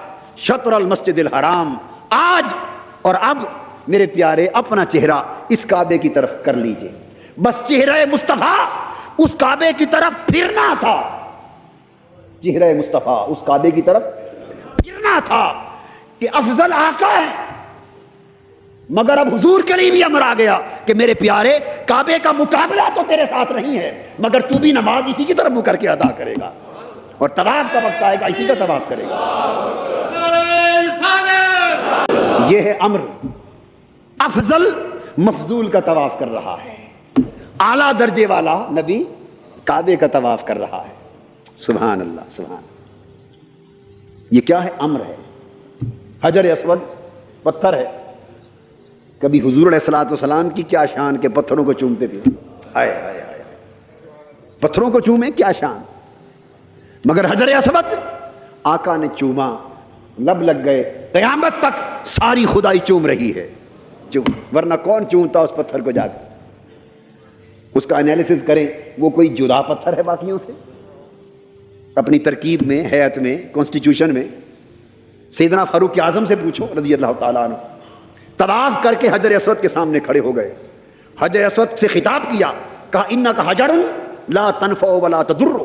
شطر المسجد الحرام، آج اور اب میرے پیارے اپنا چہرہ اس کعبے کی طرف کر لیجئے، بس چہرہ مصطفیٰ اس کعبے کی طرف پھرنا تھا، چہرہ مصطفیٰ اس کعبے کی طرف پھرنا تھا کہ افضل آقا ہے، مگر اب حضور کے لیے بھی امر آ گیا کہ میرے پیارے کعبے کا مقابلہ تو تیرے ساتھ نہیں ہے، مگر تو بھی نماز اسی کی طرف منہ کر کے ادا کرے گا، اور طواف کا وقت آئے گا اسی کا طواف کرے گا۔ یہ ہے امر، افضل مفضول کا طواف کر رہا ہے، اعلیٰ درجے والا نبی کعبے کا طواف کر رہا ہے۔ سبحان اللہ، سبحان اللہ، یہ کیا ہے؟ امر ہے۔ حجر اسود پتھر ہے، کبھی حضور علیہ الصلوۃ والسلام کی کیا شان کہ پتھروں کو چومتے تھے، آئے آئے آئے، پتھروں کو چومیں کیا شان، مگر حجر اسود آقا نے چوما، لب لگ گئے، قیامت تک ساری خدائی چوم رہی ہے، ورنہ کون چومتا اس پتھر کو جا کے؟ اس کا انالیسس کریں، وہ کوئی جدا پتھر ہے باقیوں سے؟ اپنی ترکیب میں، ہیئت میں، کانسٹیٹیوشن میں سیدنا فاروق اعظم سے پوچھو رضی اللہ تعالیٰ عنہ، طواف کر کے حجر اسود کے سامنے کھڑے ہو گئے، حجر اسود سے خطاب کیا، کہا انک حجر لا تنفع ولا تضر،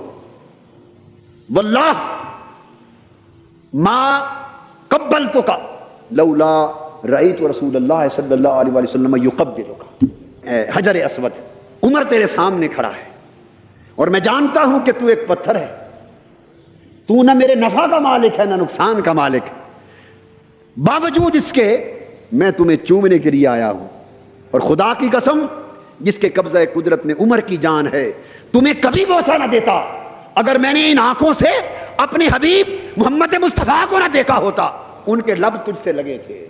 واللہ ما قبلتک لولا رأیت رسول اللہ صلی اللہ علیہ وسلم یقبلک۔ حجر اسود، عمر تیرے سامنے کھڑا ہے اور میں جانتا ہوں کہ تو ایک پتھر ہے، تو نہ میرے نفع کا مالک ہے نہ نقصان کا مالک، باوجود اس کے میں تمہیں چومنے کے لیے آیا ہوں، اور خدا کی قسم جس کے قبضہ قدرت میں عمر کی جان ہے، تمہیں کبھی بوسہ نہ دیتا اگر میں نے ان آنکھوں سے اپنے حبیب محمد مصطفیٰ کو نہ دیکھا ہوتا۔ ان کے لب تجھ سے لگے تھے،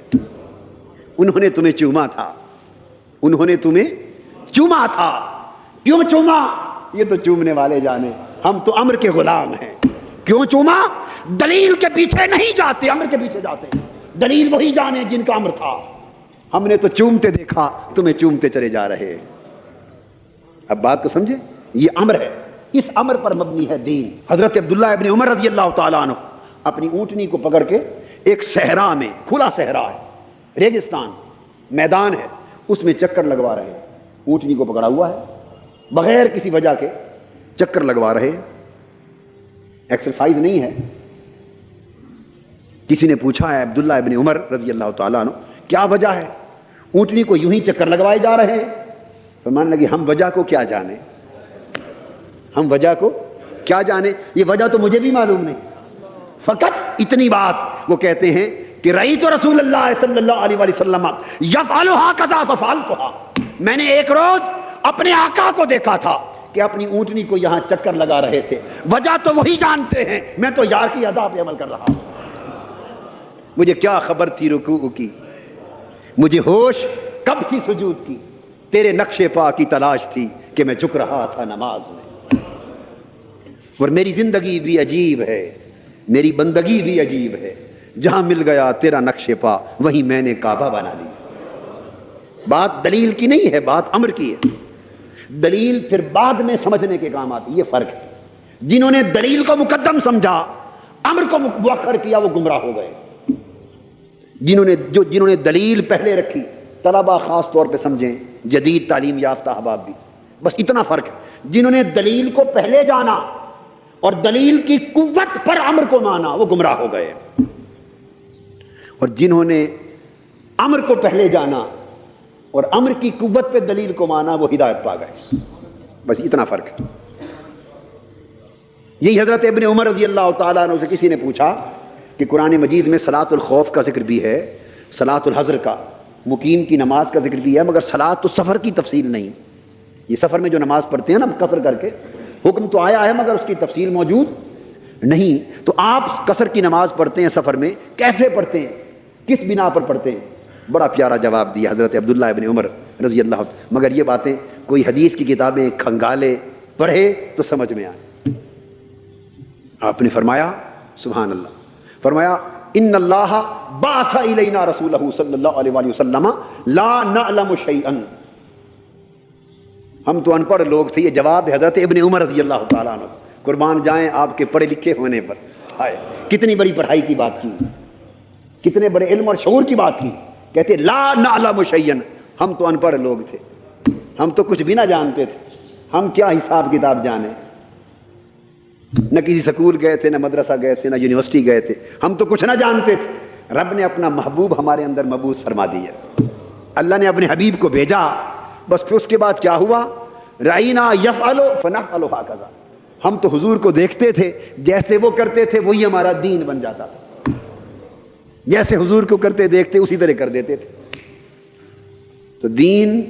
انہوں نے تمہیں چوما تھا، انہوں نے تمہیں چوما تھا۔ کیوں چوما؟ یہ تو چومنے والے جانے، ہم تو امر کے غلام ہیں۔ کیوں چوما؟ دلیل کے پیچھے نہیں جاتے، امر کے پیچھے جاتے ہیں۔ دلیل وہی جانے جن کا امر تھا، ہم نے تو چومتے دیکھا، تمہیں چومتے چلے جا رہے۔ اب بات کو سمجھے، یہ امر ہے، اس امر پر مبنی ہے دین۔ حضرت عبداللہ ابن عمر رضی اللہ تعالیٰ عنہ اپنی اونٹنی کو پکڑ کے ایک صحرا میں، کھلا صحرا ہے، ریگستان میدان ہے، اس میں چکر لگوا رہے ہیں۔ اونٹنی کو پکڑا ہوا ہے، بغیر کسی وجہ کے چکر لگوا رہے، ایکسرسائز نہیں ہے۔ کسی نے پوچھا ہے عبداللہ ابن عمر رضی اللہ تعالیٰ عنہ کیا وجہ ہے، اونٹنی کو یوں ہی چکر لگوائے جا رہے ہیں؟ فرمانے لگے ہم وجہ کو کیا جانے، ہم وجہ کو کیا جانے، یہ وجہ تو مجھے بھی معلوم نہیں، فقط اتنی بات وہ کہتے ہیں کہ رأیت رسول اللہ صلی اللہ علیہ وسلم یفعلھا کذا ففعلتھا، میں نے ایک روز اپنے آقا کو دیکھا تھا کہ اپنی اونٹنی کو یہاں چکر لگا رہے تھے، وجہ تو وہی جانتے ہیں، میں تو یار کی ادا پہ عمل کر رہا ہوں۔ مجھے کیا خبر تھی رکوع کی، مجھے ہوش کب تھی سجود کی، تیرے نقش پا کی تلاش تھی کہ میں جھک رہا تھا نماز میں۔ اور میری زندگی بھی عجیب ہے، میری بندگی بھی عجیب ہے، جہاں مل گیا تیرا نقش پا وہیں میں نے کعبہ بنا لیا۔ بات دلیل کی نہیں ہے، بات امر کی ہے۔ دلیل پھر بعد میں سمجھنے کے کام آتی، یہ فرق ہے۔ جنہوں نے دلیل کو مقدم سمجھا، امر کو مؤخر کیا، وہ گمراہ ہو گئے۔ جنہوں نے دلیل پہلے رکھی، طلبہ خاص طور پہ سمجھیں، جدید تعلیم یافتہ احباب بھی، بس اتنا فرق ہے۔ جنہوں نے دلیل کو پہلے جانا اور دلیل کی قوت پر امر کو مانا، وہ گمراہ ہو گئے، اور جنہوں نے امر کو پہلے جانا اور امر کی قوت پہ دلیل کو مانا، وہ ہدایت پا گئے۔ بس اتنا فرق ہے۔ یہی حضرت ابن عمر رضی اللہ تعالیٰ عنہ سے کسی نے پوچھا کہ قرآن مجید میں صلاۃ الخوف کا ذکر بھی ہے، صلاۃ الحضر کا، مقیم کی نماز کا ذکر بھی ہے، مگر صلاۃ السفر کی تفصیل نہیں۔ یہ سفر میں جو نماز پڑھتے ہیں نا قصر کر کے، حکم تو آیا ہے مگر اس کی تفصیل موجود نہیں۔ تو آپ قصر کی نماز پڑھتے ہیں سفر میں، کیسے پڑھتے ہیں، کس بنا پر پڑھتے ہیں؟ بڑا پیارا جواب دیا حضرت عبداللہ ابن عمر رضی اللہ عنہ، مگر یہ باتیں کوئی حدیث کی کتابیں کھنگالے پڑھے تو سمجھ میں آئے۔ آپ نے فرمایا سبحان اللہ، فرمایا ان اللہ بعث الینا رسولہ صلی اللہ علیہ وآلہ وسلم لا نعلم شیئا۔ ہم تو ان پڑھ لوگ تھے، یہ جواب ہے حضرت ابن عمر رضی اللہ تعالیٰ عنہ، قربان جائیں آپ کے پڑھے لکھے ہونے پر۔ ہائے کتنی بڑی پڑھائی کی بات کی، کتنے بڑے علم اور شعور کی بات کی۔ کہتے لا نعلم شیئا، ہم تو ان پڑھ لوگ تھے، ہم تو کچھ بھی نہ جانتے تھے، ہم کیا حساب کتاب جانے، نہ کسی سکول گئے تھے، نہ مدرسہ گئے تھے، نہ یونیورسٹی گئے تھے، ہم تو کچھ نہ جانتے تھے۔ رب نے اپنا محبوب ہمارے اندر مبعوث فرما دیا، اللہ نے اپنے حبیب کو بھیجا، بس پھر اس کے بعد کیا ہوا؟ رأینا یفعل فنفعل ہکذا، ہم تو حضور کو دیکھتے تھے، جیسے وہ کرتے تھے وہی ہمارا دین بن جاتا تھا، جیسے حضور کو کرتے دیکھتے اسی طرح کر دیتے تھے۔ تو دین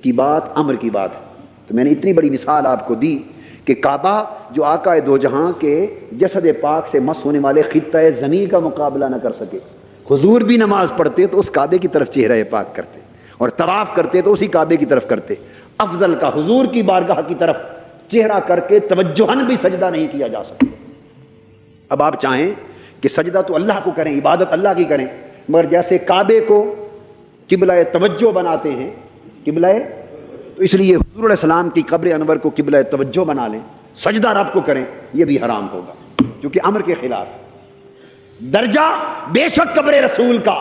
کی بات امر کی بات ہے۔ تو میں نے اتنی بڑی مثال آپ کو دی کہ کعبہ جو آقا دو جہاں کے جسد پاک سے مس ہونے والے خطہ زمین کا مقابلہ نہ کر سکے، حضور بھی نماز پڑھتے تو اس کعبے کی طرف چہرہ پاک کرتے، اور طواف کرتے تو اسی کعبے کی طرف کرتے۔ افضل کا حضور کی بارگاہ کی طرف چہرہ کر کے توجہن بھی سجدہ نہیں کیا جا سکتا۔ اب آپ چاہیں کہ سجدہ تو اللہ کو کریں، عبادت اللہ کی کریں، مگر جیسے کعبے کو قبلہ توجہ بناتے ہیں، قبلہ، تو اس لیے حضور علیہ السلام کی قبر انور کو قبلہ توجہ بنا لیں، سجدہ رب کو کریں، یہ بھی حرام ہوگا کیونکہ امر کے خلاف۔ درجہ بے شک قبر رسول کا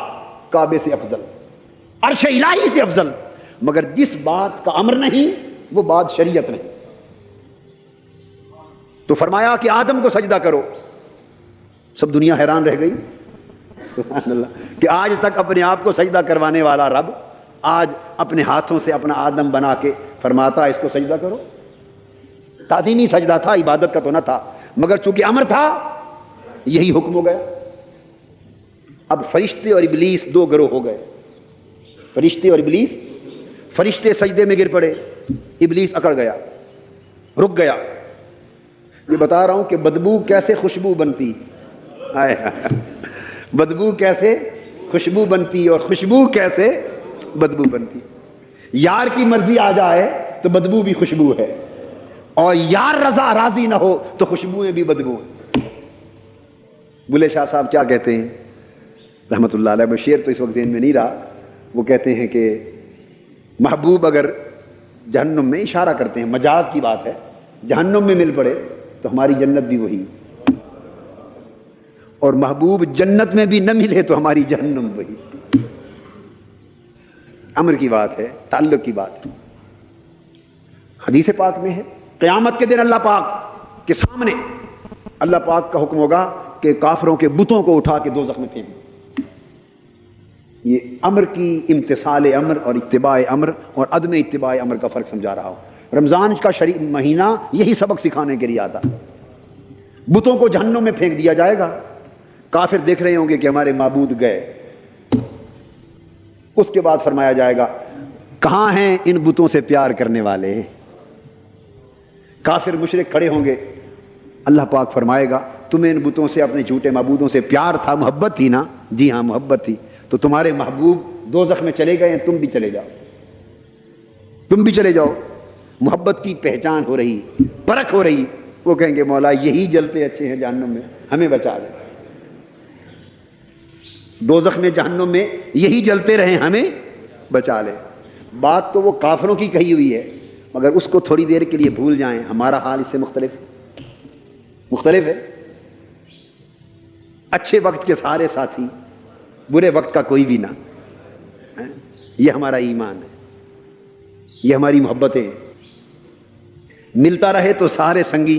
کعبے سے افضل، عرش الہی سے افضل، مگر جس بات کا امر نہیں وہ بات شریعت نہیں۔ تو فرمایا کہ آدم کو سجدہ کرو، سب دنیا حیران رہ گئی سبحان اللہ کہ آج تک اپنے آپ کو سجدہ کروانے والا رب آج اپنے ہاتھوں سے اپنا آدم بنا کے فرماتا اس کو سجدہ کرو۔ تعظیمی سجدہ تھا، عبادت کا تو نہ تھا، مگر چونکہ امر تھا یہی حکم ہو گیا۔ اب فرشتے اور ابلیس دو گروہ ہو گئے، فرشتے اور ابلیس۔ فرشتے سجدے میں گر پڑے، ابلیس اکڑ گیا، رک گیا۔ یہ بتا رہا ہوں کہ بدبو کیسے خوشبو بنتی، بدبو کیسے خوشبو بنتی اور خوشبو کیسے بدبو بنتی۔ یار کی مرضی آ جائے تو بدبو بھی خوشبو ہے، اور یار رضا راضی نہ ہو تو خوشبوئیں بھی بدبو ہیں۔ بلے شاہ صاحب کیا کہتے ہیں رحمۃ اللہ علیہ، بشیر تو اس وقت ذہن میں نہیں رہا، وہ کہتے ہیں کہ محبوب اگر جہنم میں، اشارہ کرتے ہیں مجاز کی بات ہے، جہنم میں مل پڑے تو ہماری جنت بھی وہی، اور محبوب جنت میں بھی نہ ملے تو ہماری جہنم وہی۔ امر کی بات ہے، تعلق کی بات ہے۔ حدیث پاک میں ہے قیامت کے دن اللہ پاک کے سامنے اللہ پاک کا حکم ہوگا کہ کافروں کے بتوں کو اٹھا کے دوزخ میں پھینک۔ یہ امر کی امتثال امر اور اتباع امر اور عدم اتباع امر کا فرق سمجھا رہا ہوں۔ رمضان کا شریف مہینہ یہی سبق سکھانے کے لیے آتا۔ بتوں کو جہنم میں پھینک دیا جائے گا، کافر دیکھ رہے ہوں گے کہ ہمارے معبود گئے، اس کے بعد فرمایا جائے گا کہاں ہیں ان بتوں سے پیار کرنے والے؟ کافر مشرک کھڑے ہوں گے، اللہ پاک فرمائے گا تمہیں ان بتوں سے، اپنے جھوٹے معبودوں سے پیار تھا، محبت تھی نا؟ جی ہاں محبت تھی، تو تمہارے محبوب دوزخ میں چلے گئے ہیں، تم بھی چلے جاؤ، تم بھی چلے جاؤ۔ محبت کی پہچان ہو رہی، پرکھ ہو رہی، وہ کہیں گے مولا یہی جلتے اچھے ہیں جہنم میں، ہمیں بچا لے، دوزخ میں جہنم میں یہی جلتے رہیں، ہمیں بچا لے۔ بات تو وہ کافروں کی کہی ہوئی ہے، مگر اس کو تھوڑی دیر کے لیے بھول جائیں، ہمارا حال اس سے مختلف ہے۔ اچھے وقت کے سارے ساتھی، برے وقت کا کوئی بھی نہ، یہ ہمارا ایمان ہے، یہ ہماری محبتیں۔ ملتا رہے تو سارے سنگی،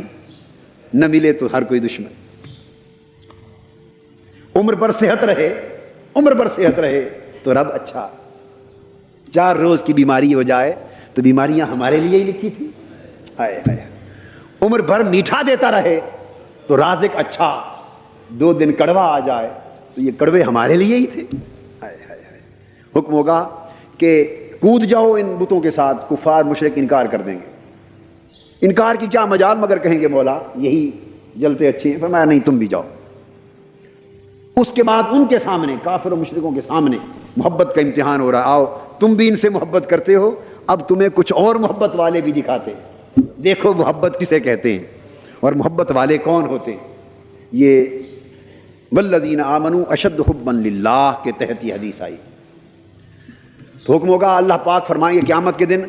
نہ ملے تو ہر کوئی دشمن۔ عمر پر صحت رہے، عمر پر صحت رہے تو رب اچھا۔ 4 روز کی بیماری ہو جائے تو بیماریاں ہمارے لیے ہی لکھی تھی، ہائے ہائے۔ عمر بھر میٹھا دیتا رہے تو رازق اچھا، 2 دن کڑوا آ جائے تو یہ کڑوے ہمارے لیے ہی تھے، ہائے ہائے ہائے۔ حکم ہوگا کہ کود جاؤ ان بتوں کے ساتھ، کفار مشرک انکار کر دیں گے۔ انکار کی کیا مجال، مگر کہیں گے مولا یہی جلتے اچھے ہیں، فرمایا نہیں تم بھی جاؤ۔ اس کے بعد ان کے سامنے، کافر و مشرکوں کے سامنے محبت کا امتحان ہو رہا، آؤ تم بھی ان سے محبت کرتے ہو، اب تمہیں کچھ اور محبت والے بھی دکھاتے ہیں، دیکھو محبت کسے کہتے ہیں اور محبت والے کون ہوتے ہیں۔ یہ والذین آمنوا اشد حبا للہ کے تحت یہ حدیث آئی۔ تو حکم ہوگا، اللہ پاک فرمائیں گے قیامت کے دن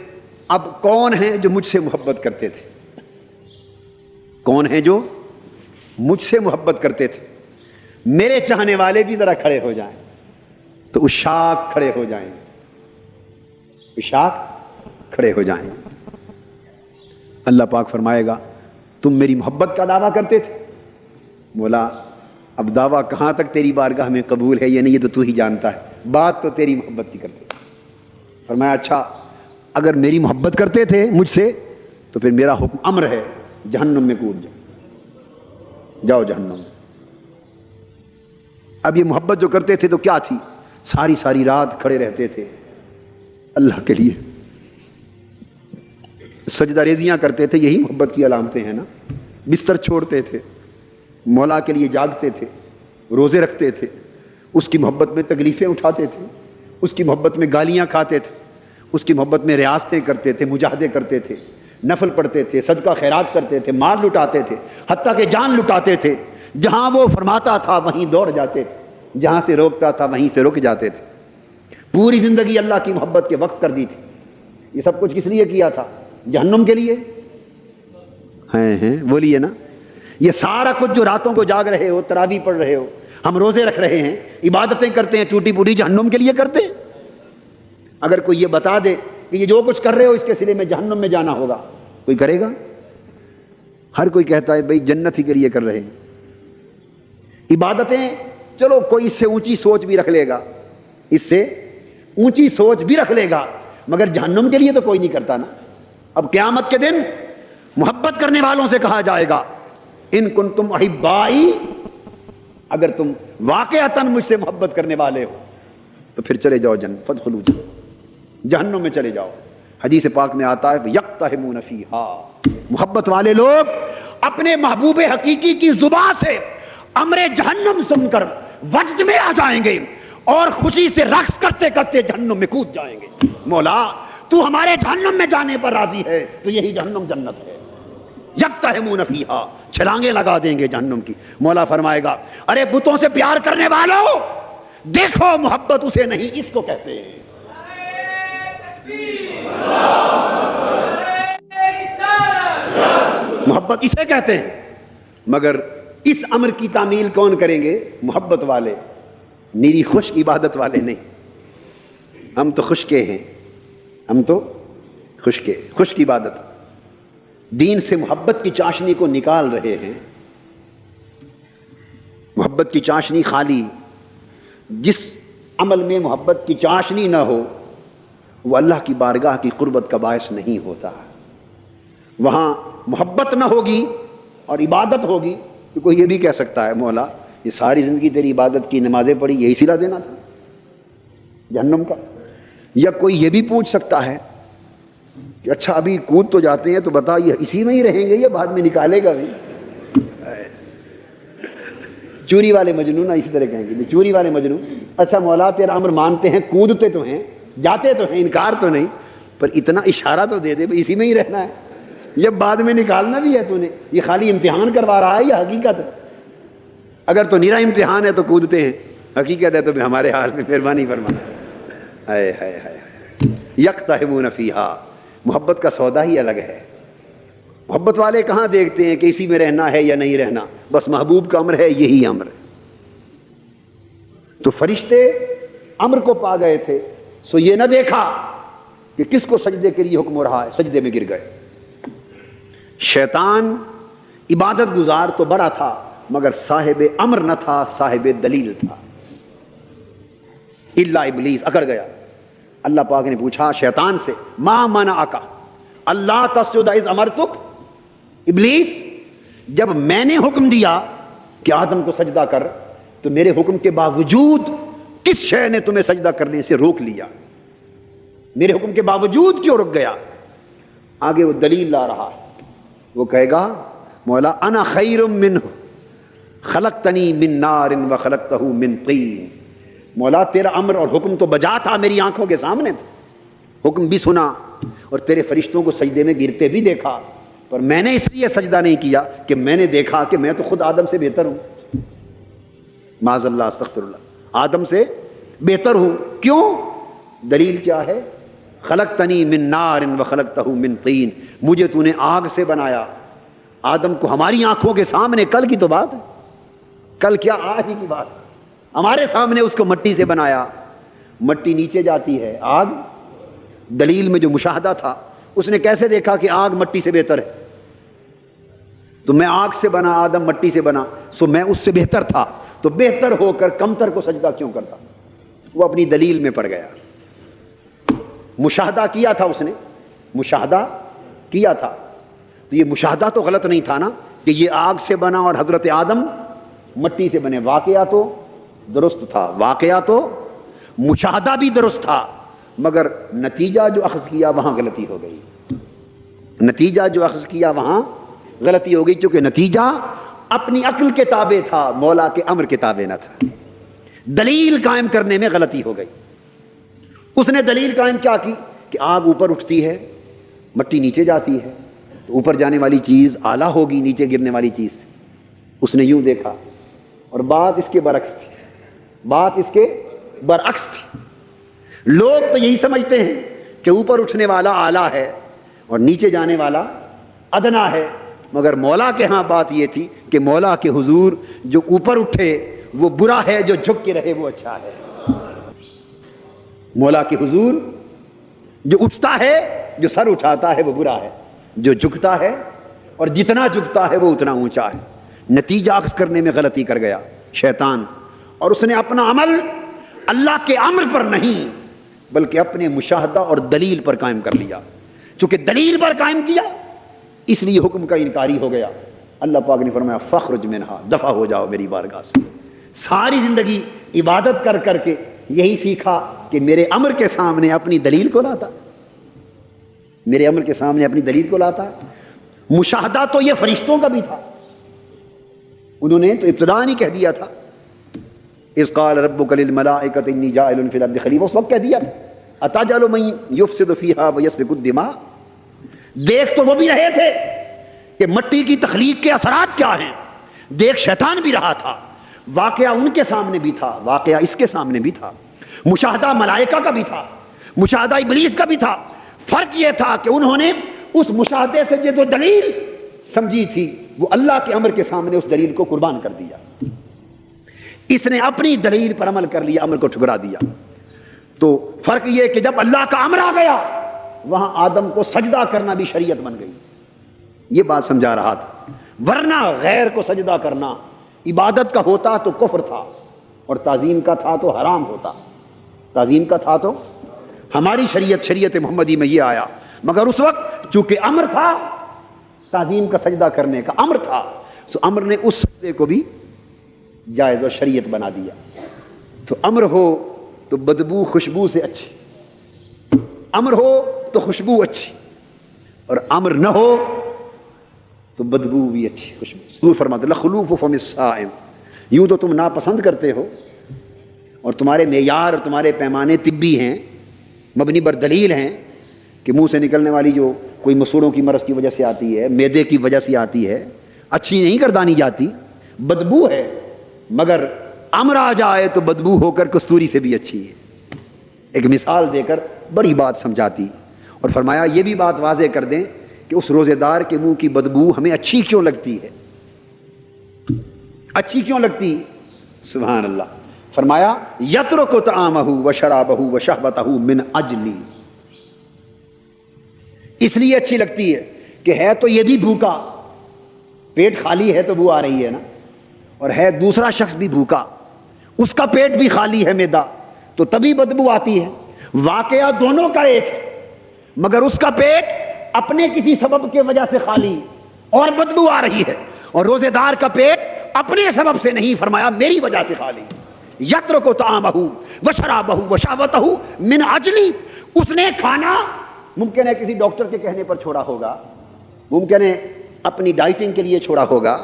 اب کون ہیں جو مجھ سے محبت کرتے تھے، کون ہیں جو مجھ سے محبت کرتے تھے؟ میرے چاہنے والے بھی ذرا کھڑے ہو جائیں تو عشاق کھڑے ہو جائیں، عشاق کھڑے ہو جائیں۔ اللہ پاک فرمائے گا تم میری محبت کا دعویٰ کرتے تھے، مولا اب دعویٰ کہاں تک تیری بارگاہ میں قبول ہے یہ نہیں، یہ تو ہی جانتا ہے، بات تو تیری محبت کی کرتے تھے۔ فرمایا اچھا اگر میری محبت کرتے تھے مجھ سے تو پھر میرا حکم امر ہے جہنم میں کود جاؤ، جاؤ جہنم میں۔ اب یہ محبت جو کرتے تھے تو کیا تھی؟ ساری ساری رات کھڑے رہتے تھے اللہ کے لیے، سجدہ ریزیاں کرتے تھے، یہی محبت کی علامتیں ہیں نا۔ بستر چھوڑتے تھے، مولا کے لیے جاگتے تھے، روزے رکھتے تھے، اس کی محبت میں تکلیفیں اٹھاتے تھے، اس کی محبت میں گالیاں کھاتے تھے، اس کی محبت میں ریاستیں کرتے تھے، مجاہدے کرتے تھے، نفل پڑھتے تھے، صدقہ خیرات کرتے تھے، مال لٹاتے تھے، حتیٰ کہ جان لٹاتے تھے۔ جہاں وہ فرماتا تھا وہیں دوڑ جاتے تھے، جہاں سے روکتا تھا وہیں سے رک جاتے تھے۔ پوری زندگی اللہ کی محبت کے وقت کر دی تھی۔ یہ سب کچھ کس لیے کیا تھا؟ جہنم کے لیے؟ ہیں بولیے نا۔ یہ سارا کچھ جو راتوں کو جاگ رہے ہو، تراویح پڑھ رہے ہو، ہم روزے رکھ رہے ہیں، عبادتیں کرتے ہیں ٹوٹی پوٹی، جہنم کے لیے کرتے ہیں؟ اگر کوئی یہ بتا دے کہ یہ جو کچھ کر رہے ہو اس کے صلے میں جہنم میں جانا ہوگا، کوئی کرے گا؟ ہر کوئی کہتا ہے بھئی جنت ہی کے لیے کر رہے ہیں۔ عبادتیں چلو کوئی اس سے اونچی سوچ بھی رکھ لے گا، اس سے اونچی سوچ بھی رکھ لے گا، مگر جہنم کے لیے تو کوئی نہیں کرتا نا۔ اب قیامت کے دن محبت کرنے والوں سے کہا جائے گا ان کنتم احبائی، اگر تم واقعتاً مجھ سے محبت کرنے والے ہو تو پھر چلے جاؤ جنت، فادخلوا جہنم میں چلے جاؤ۔ حدیث پاک میں آتا ہے یقتحمون فیہا، محبت والے لوگ اپنے محبوب حقیقی کی زبان سے امر جہنم سن کر وجد میں آ جائیں گے اور خوشی سے رقص کرتے کرتے جہنم میں کود جائیں گے۔ مولا تو ہمارے جہنم میں جانے پر راضی ہے تو یہی جہنم جنت ہے، یقتحمون فیہا، چھلانگیں لگا دیں گے جہنم کی۔ مولا فرمائے گا ارے بتوں سے پیار کرنے والوں دیکھو محبت اسے نہیں، اس کو کہتے ہیں۔ محبت اسے کہتے ہیں، مگر اس امر کی تعمیل کون کریں گے؟ محبت والے، نیری خشک عبادت والے نہیں۔ ہم تو خشکے ہیں، ہم تو خشکے، خشک عبادت، دین سے محبت کی چاشنی کو نکال رہے ہیں۔ محبت کی چاشنی خالی، جس عمل میں محبت کی چاشنی نہ ہو وہ اللہ کی بارگاہ کی قربت کا باعث نہیں ہوتا۔ وہاں محبت نہ ہوگی اور عبادت ہوگی تو کوئی یہ بھی کہہ سکتا ہے مولا یہ ساری زندگی تیری عبادت کی، نمازیں پڑھی، یہی صلہ دینا تھا جہنم کا۔ یا کوئی یہ بھی پوچھ سکتا ہے کہ اچھا ابھی کود تو جاتے ہیں تو بتا یہ اسی میں ہی رہیں گے یا بعد میں نکالے گا بھی؟ چوری والے مجنون نہ اسی طرح کہیں گے، چوری والے مجنون، اچھا مولا تیرا امر مانتے ہیں، کودتے تو ہیں، جاتے تو ہیں، انکار تو نہیں، پر اتنا اشارہ تو دے دے اسی میں ہی رہنا ہے، یہ بعد میں نکالنا بھی ہے تو نے، یہ خالی امتحان کروا رہا ہے یا حقیقت؟ اگر تو نیرا امتحان ہے تو کودتے ہیں، حقیقت ہے تو ہمارے حال میں مہربانی فرمانا۔ ہائے ہائے ہائے، یقتحمون فیہا، محبت کا سودا ہی الگ ہے۔ محبت والے کہاں دیکھتے ہیں کہ اسی میں رہنا ہے یا نہیں رہنا، بس محبوب کا امر ہے، یہی امر ہے۔ تو فرشتے امر کو پا گئے تھے، سو یہ نہ دیکھا کہ کس کو سجدے کے لیے حکم ہو رہا ہے، سجدے میں گر گئے۔ شیطان عبادت گزار تو بڑا تھا مگر صاحب امر نہ تھا، صاحب دلیل تھا۔ الا ابلیس، اکڑ گیا۔ اللہ پاک نے پوچھا شیطان سے ما منعک اللہ تسجد اذ امرتک، ابلیس جب میں نے حکم دیا کہ آدم کو سجدہ کر تو میرے حکم کے باوجود کس شے نے تمہیں سجدہ کرنے سے روک لیا؟ میرے حکم کے باوجود کیوں رک گیا؟ آگے وہ دلیل لا رہا ہے، وہ کہے گا مولا انا خیر منہ خلقتنی من نار وخلقتہ من طین، مولا تیرا امر اور حکم تو بجا تھا، میری آنکھوں کے سامنے تھا، حکم بھی سنا اور تیرے فرشتوں کو سجدے میں گرتے بھی دیکھا، پر میں نے اس لیے سجدہ نہیں کیا کہ میں نے دیکھا کہ میں تو خود آدم سے بہتر ہوں، معاذ اللہ استغفر اللہ، آدم سے بہتر ہوں۔ کیوں؟ دلیل کیا ہے؟ خلقتنی من نار وخلقتہ من طین، مجھے تو نے آگ سے بنایا، آدم کو ہماری آنکھوں کے سامنے، کل کی تو بات ہے، کل کیا آج ہی کی بات، ہمارے سامنے اس کو مٹی سے بنایا، مٹی نیچے جاتی ہے، آگ دلیل میں جو مشاہدہ تھا اس نے کیسے دیکھا کہ آگ مٹی سے بہتر ہے؟ تو میں آگ سے بنا، آدم مٹی سے بنا، سو میں اس سے بہتر تھا، تو بہتر ہو کر کمتر کو سجدہ کیوں کرتا؟ وہ اپنی دلیل میں پڑ گیا۔ مشاہدہ کیا تھا اس نے، مشاہدہ کیا تھا، تو یہ مشاہدہ تو غلط نہیں تھا نا کہ یہ آگ سے بنا اور حضرت آدم مٹی سے بنے، واقعہ تو درست تھا، واقعہ تو مشاہدہ بھی درست تھا، مگر نتیجہ جو اخذ کیا وہاں غلطی ہو گئی، نتیجہ جو اخذ کیا وہاں غلطی ہو گئی، چونکہ نتیجہ اپنی عقل کے تابع تھا، مولا کے امر کے تابع نہ تھا، دلیل قائم کرنے میں غلطی ہو گئی۔ اس نے دلیل قائم کیا کی کہ آگ اوپر اٹھتی ہے، مٹی نیچے جاتی ہے، تو اوپر جانے والی چیز اعلیٰ ہوگی نیچے گرنے والی چیز سے، اس نے یوں دیکھا، اور بات اس کے برعکس تھی، بات اس کے برعکس تھی۔ لوگ تو یہی سمجھتے ہیں کہ اوپر اٹھنے والا اعلیٰ ہے اور نیچے جانے والا ادنا ہے، مگر مولا کے ہاں بات یہ تھی کہ مولا کے حضور جو اوپر اٹھے وہ برا ہے، جو جھک کے رہے وہ اچھا ہے۔ مولا کے حضور جو اٹھتا ہے، جو سر اٹھاتا ہے وہ برا ہے، جو جھکتا ہے اور جتنا جھکتا ہے وہ اتنا اونچا ہے۔ نتیجہ اخذ کرنے میں غلطی کر گیا شیطان، اور اس نے اپنا عمل اللہ کے امر پر نہیں بلکہ اپنے مشاہدہ اور دلیل پر قائم کر لیا۔ چونکہ دلیل پر قائم کیا اس لیے حکم کا انکاری ہو گیا۔ اللہ پاک نے فرمایا فخرج منہا، دفع ہو جاؤ میری بارگاہ سے۔ ساری زندگی عبادت کر کر کے یہی سیکھا کہ میرے امر کے سامنے اپنی دلیل کو لاتا، میرے امر کے سامنے اپنی دلیل کو لاتا۔ مشاہدہ تو یہ فرشتوں کا بھی تھا، انہوں نے تو ابتداء نہیں کہہ دیا تھا اذ قال ربک للملائکۃ انی جاعل فی الارض خلیفہ، اس وقت کہہ دیا تھا اتجعل من یفسد فیہا ویسفک الدماء۔ دیکھ تو وہ بھی رہے تھے کہ مٹی کی تخلیق کے اثرات کیا ہیں، دیکھ شیطان بھی رہا تھا، واقعہ ان کے سامنے بھی تھا، واقعہ اس کے سامنے بھی تھا، مشاہدہ ملائکہ کا بھی تھا، مشاہدہ ابلیس کا بھی تھا۔ فرق یہ تھا کہ انہوں نے اس مشاہدے سے جو دلیل سمجھی تھی وہ اللہ کے امر کے سامنے اس دلیل کو قربان کر دیا، اس نے اپنی دلیل پر عمل کر لیا، امر کو ٹھکرا دیا۔ تو فرق یہ کہ جب اللہ کا امر آ گیا وہاں آدم کو سجدہ کرنا بھی شریعت بن گئی، یہ بات سمجھا رہا تھا، ورنہ غیر کو سجدہ کرنا عبادت کا ہوتا تو کفر تھا، اور تعظیم کا تھا تو حرام ہوتا، تعظیم کا تھا تو ہماری شریعت محمدی میں یہ آیا، مگر اس وقت چونکہ امر تھا تعظیم کا سجدہ کرنے کا امر تھا، سو امر نے اس سجدے کو بھی جائز و شریعت بنا دیا۔ تو امر ہو تو بدبو خوشبو سے اچھی، امر ہو تو خوشبو اچھی، اور امر نہ ہو تو بدبو بھی اچھی خوشبو۔ حضور فرماتے ہیں لخلوف فم الصائم، یوں تو تم ناپسند کرتے ہو اور تمہارے معیار اور تمہارے پیمانے طبی ہیں، مبنی بر دلیل ہیں کہ منہ سے نکلنے والی جو کوئی مسوڑوں کی مرض کی وجہ سے آتی ہے، معدے کی وجہ سے آتی ہے، اچھی نہیں گردانی جاتی، بدبو ہے، مگر امر آ جائے تو بدبو ہو کر کستوری سے بھی اچھی ہے۔ ایک مثال دے کر بڑی بات سمجھاتی، اور فرمایا یہ بھی بات واضح کر دیں کہ اس روزے دار کے منہ کی بدبو ہمیں اچھی کیوں لگتی ہے، اچھی کیوں لگتی؟ سبحان اللہ۔ فرمایا یترک طعامہ وشرابہ وشہوتہ من اجلی، اس لیے اچھی لگتی ہے کہ ہے تو یہ بھی بھوکا، پیٹ خالی ہے تو بو آ رہی ہے نا، اور ہے دوسرا شخص بھی بھوکا، اس کا پیٹ بھی خالی ہے میدا، تو تبھی بدبو آتی ہے۔ واقعہ دونوں کا ایک ہے، مگر اس کا پیٹ اپنے کسی سبب کے وجہ سے خالی اور بدبو آ رہی ہے، اور روزے دار کا پیٹ اپنے سبب سے نہیں، فرمایا میری وجہ سے خالی۔ یترک طعامہ وشرابہ وشہوتہ من اجلی، اس نے کھانا ممکن ہے کسی ڈاکٹر کے کہنے پر چھوڑا ہوگا، ممکن ہے اپنی ڈائٹنگ کے لیے چھوڑا ہوگا،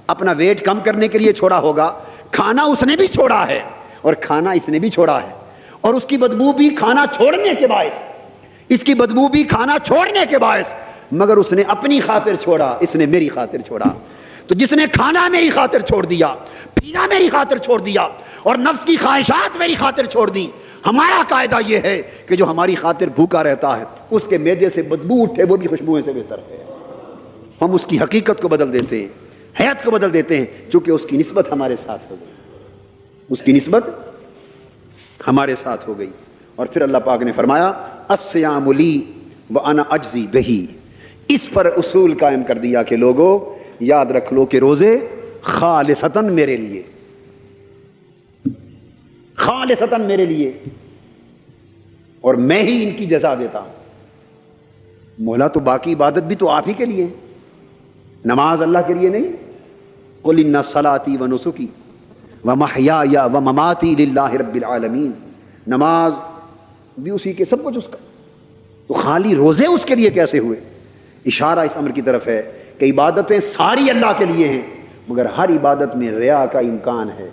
اپنا ویٹ کم کرنے کے لیے چھوڑا ہوگا، کھانا اس نے بھی چھوڑا ہے اور کھانا اس نے بھی چھوڑا ہے، اور اس کی بدبو بھی کھانا چھوڑنے کے باعث، اس کی بدبو بھی کھانا چھوڑنے کے باعث، مگر اس نے اپنی خاطر چھوڑا، اس نے میری خاطر چھوڑا۔ تو جس نے کھانا میری خاطر چھوڑ دیا، پینا میری خاطر چھوڑ دیا، اور نفس کی خواہشات میری خاطر چھوڑ دی، ہمارا قاعدہ یہ ہے کہ جو ہماری خاطر بھوکا رہتا ہے اس کے معدے سے بدبو اٹھے وہ بھی خوشبوئیں سے بہتر ہے۔ ہم اس کی حقیقت کو بدل دیتے ہیں، حیات کو بدل دیتے ہیں، چونکہ اس کی نسبت ہمارے ساتھ ہو گئی، اس کی نسبت ہمارے ساتھ ہو گئی۔ اور پھر اللہ پاک نے فرمایا الصیام لی وانا اجزی بہی، اس پر اصول قائم کر دیا کہ لوگوں یاد رکھ لو کہ روزے خالصتاً میرے لیے، خالصتاً میرے لیے، اور میں ہی ان کی جزا دیتا ہوں۔ مولا تو باقی عبادت بھی تو آپ ہی کے لیے ہے، نماز اللہ کے لیے نہیں۔ قل ان صلاتی و نسکی و محیایا و مماتی للہ رب العالمین، نماز بھی اسی کے، سب کچھ اس کا، تو خالی روزے اس کے لیے کیسے ہوئے؟ اشارہ اس امر کی طرف ہے کہ عبادتیں ساری اللہ کے لیے ہیں، مگر ہر عبادت میں ریا کا امکان ہے،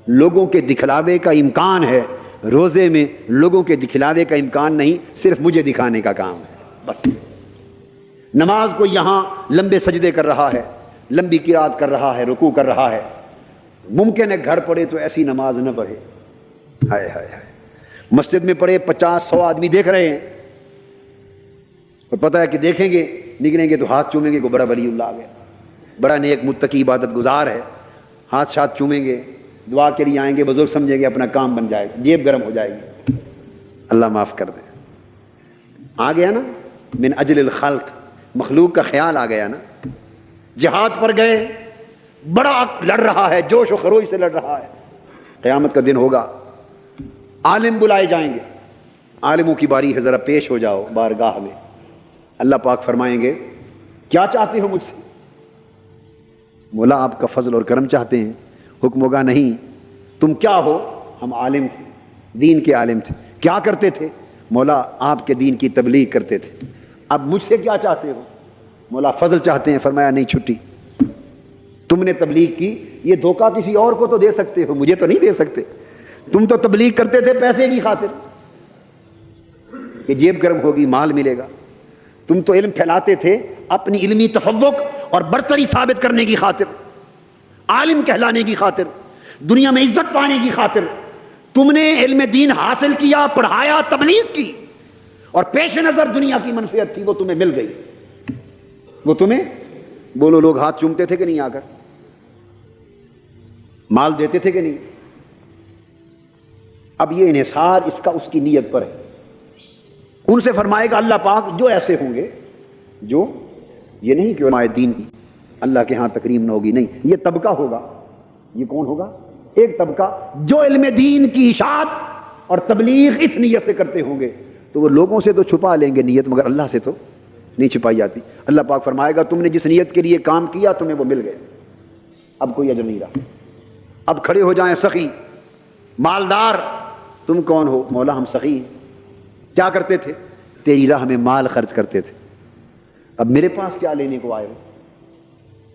لوگوں کے دکھلاوے کا امکان ہے۔ روزے میں لوگوں کے دکھلاوے کا امکان نہیں، صرف مجھے دکھانے کا کام ہے بس۔ نماز کو یہاں لمبے سجدے کر رہا ہے، لمبی قرات کر رہا ہے، رکوع کر رہا ہے، ممکن ہے گھر پڑھے تو ایسی نماز نہ پڑھے، ہائے ہائے ہائے، مسجد میں پڑھے 50-100 آدمی دیکھ رہے ہیں، اور پتہ ہے کہ دیکھیں گے نکلیں گے تو ہاتھ چومیں گے، کو بڑا ولی اللہ آ گیا، بڑا نیک متقی عبادت گزار ہے، ہاتھ شاتھ چومیں گے، دعا کے لیے آئیں گے، بزرگ سمجھیں گے، اپنا کام بن جائے گا، جیب گرم ہو جائے گی، اللہ معاف کر دے۔ آ گیا نا من اجل الخلق، مخلوق کا خیال آ گیا نا۔ جہاد پر گئے، بڑا لڑ رہا ہے، جوش و خروش سے لڑ رہا ہے، قیامت کا دن ہوگا، عالم بلائے جائیں گے، عالموں کی باری ہے، ذرا پیش ہو جاؤ بارگاہ میں، اللہ پاک فرمائیں گے کیا چاہتے ہو مجھ سے؟ مولا آپ کا فضل اور کرم چاہتے ہیں۔ حکم ہوگا نہیں، تم کیا ہو؟ ہم عالم تھے، دین کے عالم تھے۔ کیا کرتے تھے؟ مولا آپ کے دین کی تبلیغ کرتے تھے۔ اب مجھ سے کیا چاہتے ہو؟ مولا فضل چاہتے ہیں۔ فرمایا نہیں، چھٹی، تم نے تبلیغ کی، یہ دھوکہ کسی اور کو تو دے سکتے ہو، مجھے تو نہیں دے سکتے۔ تم تو تبلیغ کرتے تھے پیسے کی خاطر کہ جیب گرم ہوگی، مال ملے گا۔ تم تو علم پھیلاتے تھے اپنی علمی تفوق اور برتری ثابت کرنے کی خاطر، عالم کہلانے کی خاطر، دنیا میں عزت پانے کی خاطر تم نے علم دین حاصل کیا، پڑھایا، تبلیغ کی، اور پیش نظر دنیا کی منفعت تھی، وہ تمہیں مل گئی۔ وہ تمہیں، بولو، لوگ ہاتھ چومتے تھے کہ نہیں؟ آ کر مال دیتے تھے کہ نہیں؟ اب یہ انحصار اس کا اس کی نیت پر ہے۔ ان سے فرمائے گا اللہ پاک جو ایسے ہوں گے، جو یہ نہیں کہ علماء دین کی اللہ کے ہاں تکریم نہ ہوگی، نہیں، یہ طبقہ ہوگا۔ یہ کون ہوگا؟ ایک طبقہ جو علم دین کی اشاعت اور تبلیغ اس نیت سے کرتے ہوں گے، تو وہ لوگوں سے تو چھپا لیں گے نیت، مگر اللہ سے تو نہیں چھپائی جاتی۔ اللہ پاک فرمائے گا تم نے جس نیت کے لیے کام کیا تمہیں وہ مل گئے، اب کوئی اجر نہیں رہا۔ اب کھڑے ہو جائیں سخی، مالدار، تم کون ہو؟ مولا ہم سخی ہیں۔ کیا کرتے تھے؟ تیری راہ میں مال خرچ کرتے تھے، اب میرے پاس کیا لینے کو آئے ہو؟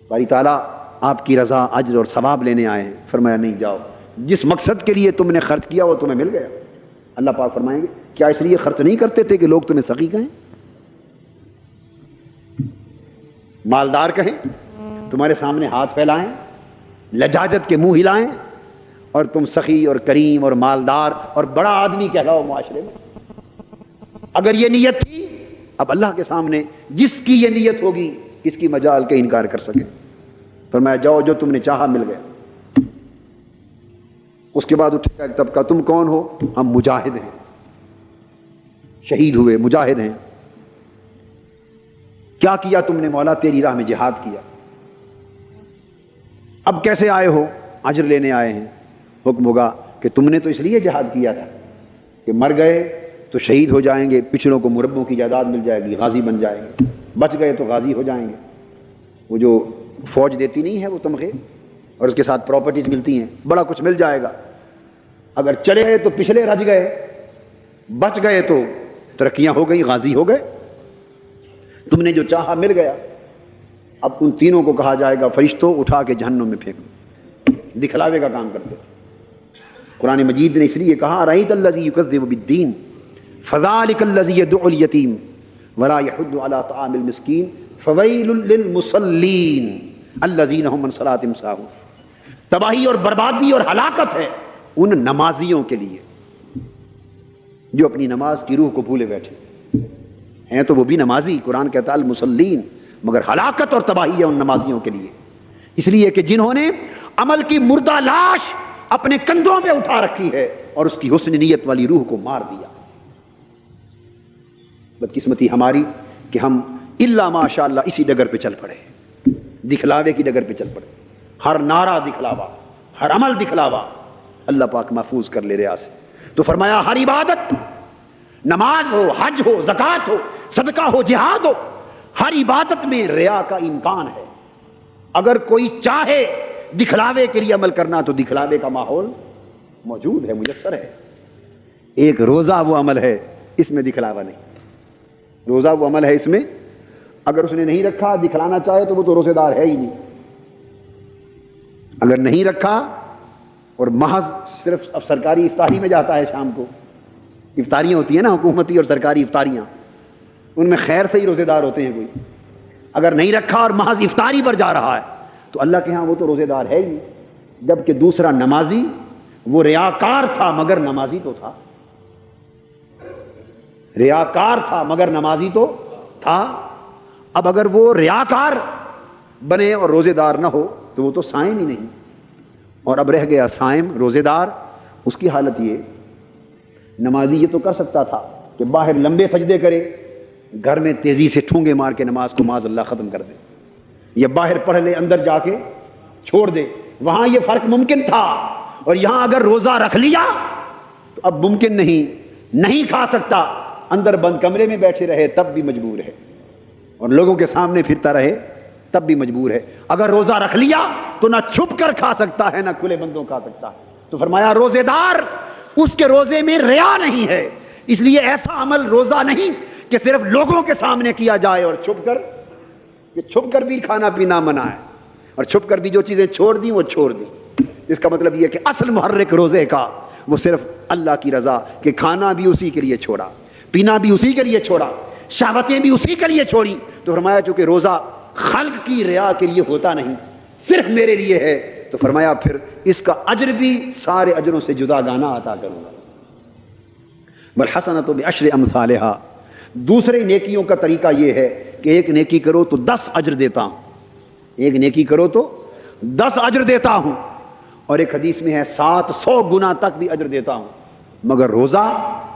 باری تعالیٰ آپ کی رضا، اجر اور ثواب لینے آئے ہیں۔ فرمایا نہیں، جاؤ، جس مقصد کے لیے تم نے خرچ کیا وہ تمہیں مل گیا۔ اللہ پاک فرمائیں گے کیا اس لیے خرچ نہیں کرتے تھے کہ لوگ تمہیں سخی کہیں، مالدار کہیں، تمہارے سامنے ہاتھ پھیلائیں، لجاجت کے منہ ہلائیں، اور تم سخی اور کریم اور مالدار اور بڑا آدمی کہلاؤ معاشرے میں؟ اگر یہ نیت تھی، اب اللہ کے سامنے جس کی یہ نیت ہوگی کس کی مجال کے انکار کر سکے؟ فرمایا جاؤ، جو تم نے چاہا مل گیا۔ اس کے بعد اٹھے گا ایک طبقہ، تم کون ہو؟ ہم مجاہد ہیں، شہید ہوئے، مجاہد ہیں۔ کیا کیا تم نے؟ مولا تیری راہ میں جہاد کیا۔ اب کیسے آئے ہو؟ اجر لینے آئے ہیں۔ حکم ہوگا کہ تم نے تو اس لیے جہاد کیا تھا کہ مر گئے تو شہید ہو جائیں گے، پچھڑوں کو مربوں کی جائیداد مل جائے گی، غازی بن جائیں گے، بچ گئے تو غازی ہو جائیں گے۔ وہ جو فوج دیتی نہیں ہے وہ تمغے، اور اس کے ساتھ پراپرٹیز ملتی ہیں، بڑا کچھ مل جائے گا۔ اگر چلے گئے تو پچھلے رج گئے، بچ گئے تو ترقیاں ہو گئی، غازی ہو گئے۔ تم نے جو چاہا مل گیا۔ اب ان تینوں کو کہا جائے گا فرشتوں اٹھا کے جہنم میں پھینکو، دکھلاوے کا کام کرتے تھے۔ قرآن مجید نے اس لیے کہا رأیت الذی یکذب بالدین فذلک الذی یدعو الیتیم ولا یحض علی طعام المسکین فویل للمصلین الذین هم عن صلاتهم ساہون۔ تباہی اور بربادی اور ہلاکت ہے ان نمازیوں کے لیے جو اپنی نماز کی روح کو بھولے بیٹھے ہیں، تو وہ بھی نمازی، قرآن کہتا ہے المصلین، مگر ہلاکت اور تباہی ہے ان نمازیوں کے لیے، اس لیے کہ جنہوں نے عمل کی مردہ لاش اپنے کندھوں پہ اٹھا رکھی ہے اور اس کی حسن نیت والی روح کو مار دیا۔ بدقسمتی ہماری کہ ہم الا ماشاء اللہ اسی ڈگر پہ چل پڑے، دکھلاوے کی ڈگر پہ چل پڑے، ہر نعرہ دکھلاوا، ہر عمل دکھلاوا۔ اللہ پاک محفوظ کر لے ریا سے۔ تو فرمایا ہر عبادت، نماز ہو، حج ہو، زکوٰۃ ہو، صدقہ ہو، جہاد ہو، ہر عبادت میں ریا کا امکان ہے۔ اگر کوئی چاہے دکھلاوے کے لیے عمل کرنا تو دکھلاوے کا ماحول موجود ہے، میسر ہے۔ ایک روزہ وہ عمل ہے، اس میں دکھلاوا نہیں۔ روزہ وہ عمل ہے، اس میں اگر اس نے نہیں رکھا دکھلانا چاہے تو وہ تو روزے دار ہے ہی نہیں۔ اگر نہیں رکھا اور محض صرف اب سرکاری افطاری میں جاتا ہے، شام کو افطاریاں ہوتی ہیں نا حکومتی اور سرکاری افطاریاں، ان میں خیر سے ہی روزے دار ہوتے ہیں کوئی، اگر نہیں رکھا اور محض افطاری پر جا رہا ہے تو اللہ کے ہاں وہ تو روزے دار ہے ہی نہیں۔ جبکہ دوسرا نمازی، وہ ریاکار تھا مگر نمازی تو تھا، ریاکار تھا مگر نمازی تو تھا۔ اب اگر وہ ریاکار بنے اور روزے دار نہ ہو تو وہ تو صائم ہی نہیں، اور اب رہ گیا صائم روزے دار۔ اس کی حالت یہ، نمازی یہ تو کر سکتا تھا کہ باہر لمبے سجدے کرے، گھر میں تیزی سے ٹھونگے مار کے نماز کو معاذ اللہ ختم کر دے، یا باہر پڑھ لے اندر جا کے چھوڑ دے، وہاں یہ فرق ممکن تھا۔ اور یہاں اگر روزہ رکھ لیا تو اب ممکن نہیں کھا سکتا، اندر بند کمرے میں بیٹھے رہے تب بھی مجبور ہے، اور لوگوں کے سامنے پھرتا رہے تب بھی مجبور ہے۔ اگر روزہ رکھ لیا تو نہ چھپ کر کھا سکتا ہے نہ کھلے بندوں کھا سکتا ہے۔ تو فرمایا روزے دار، اس کے روزے میں ریا نہیں ہے، اس لیے ایسا عمل روزہ نہیں کہ صرف لوگوں کے سامنے کیا جائے اور چھپ کر بھی کھانا پینا منع ہے، اور چھپ کر بھی جو چیزیں چھوڑ دی وہ چھوڑ دی۔ اس کا مطلب یہ کہ اصل محرک روزے کا وہ صرف اللہ کی رضا، کہ کھانا بھی اسی کے لیے چھوڑا، پینا بھی اسی کے لیے چھوڑا، شہوتیں بھی اسی کے لیے چھوڑی۔ تو فرمایا چونکہ روزہ خلق کی ریا کے لیے ہوتا نہیں، صرف میرے لیے ہے، تو فرمایا پھر اس کا اجر بھی سارے اجروں سے جدا گانا عطا کروں گا۔ والحسنۃ بعشر امثالھا، دوسرے نیکیوں کا طریقہ یہ ہے کہ ایک نیکی کرو تو 10 اجر دیتا ہوں، ایک نیکی کرو تو 10 اجر دیتا ہوں، اور ایک حدیث میں ہے 700 گنا تک بھی اجر دیتا ہوں، مگر روزہ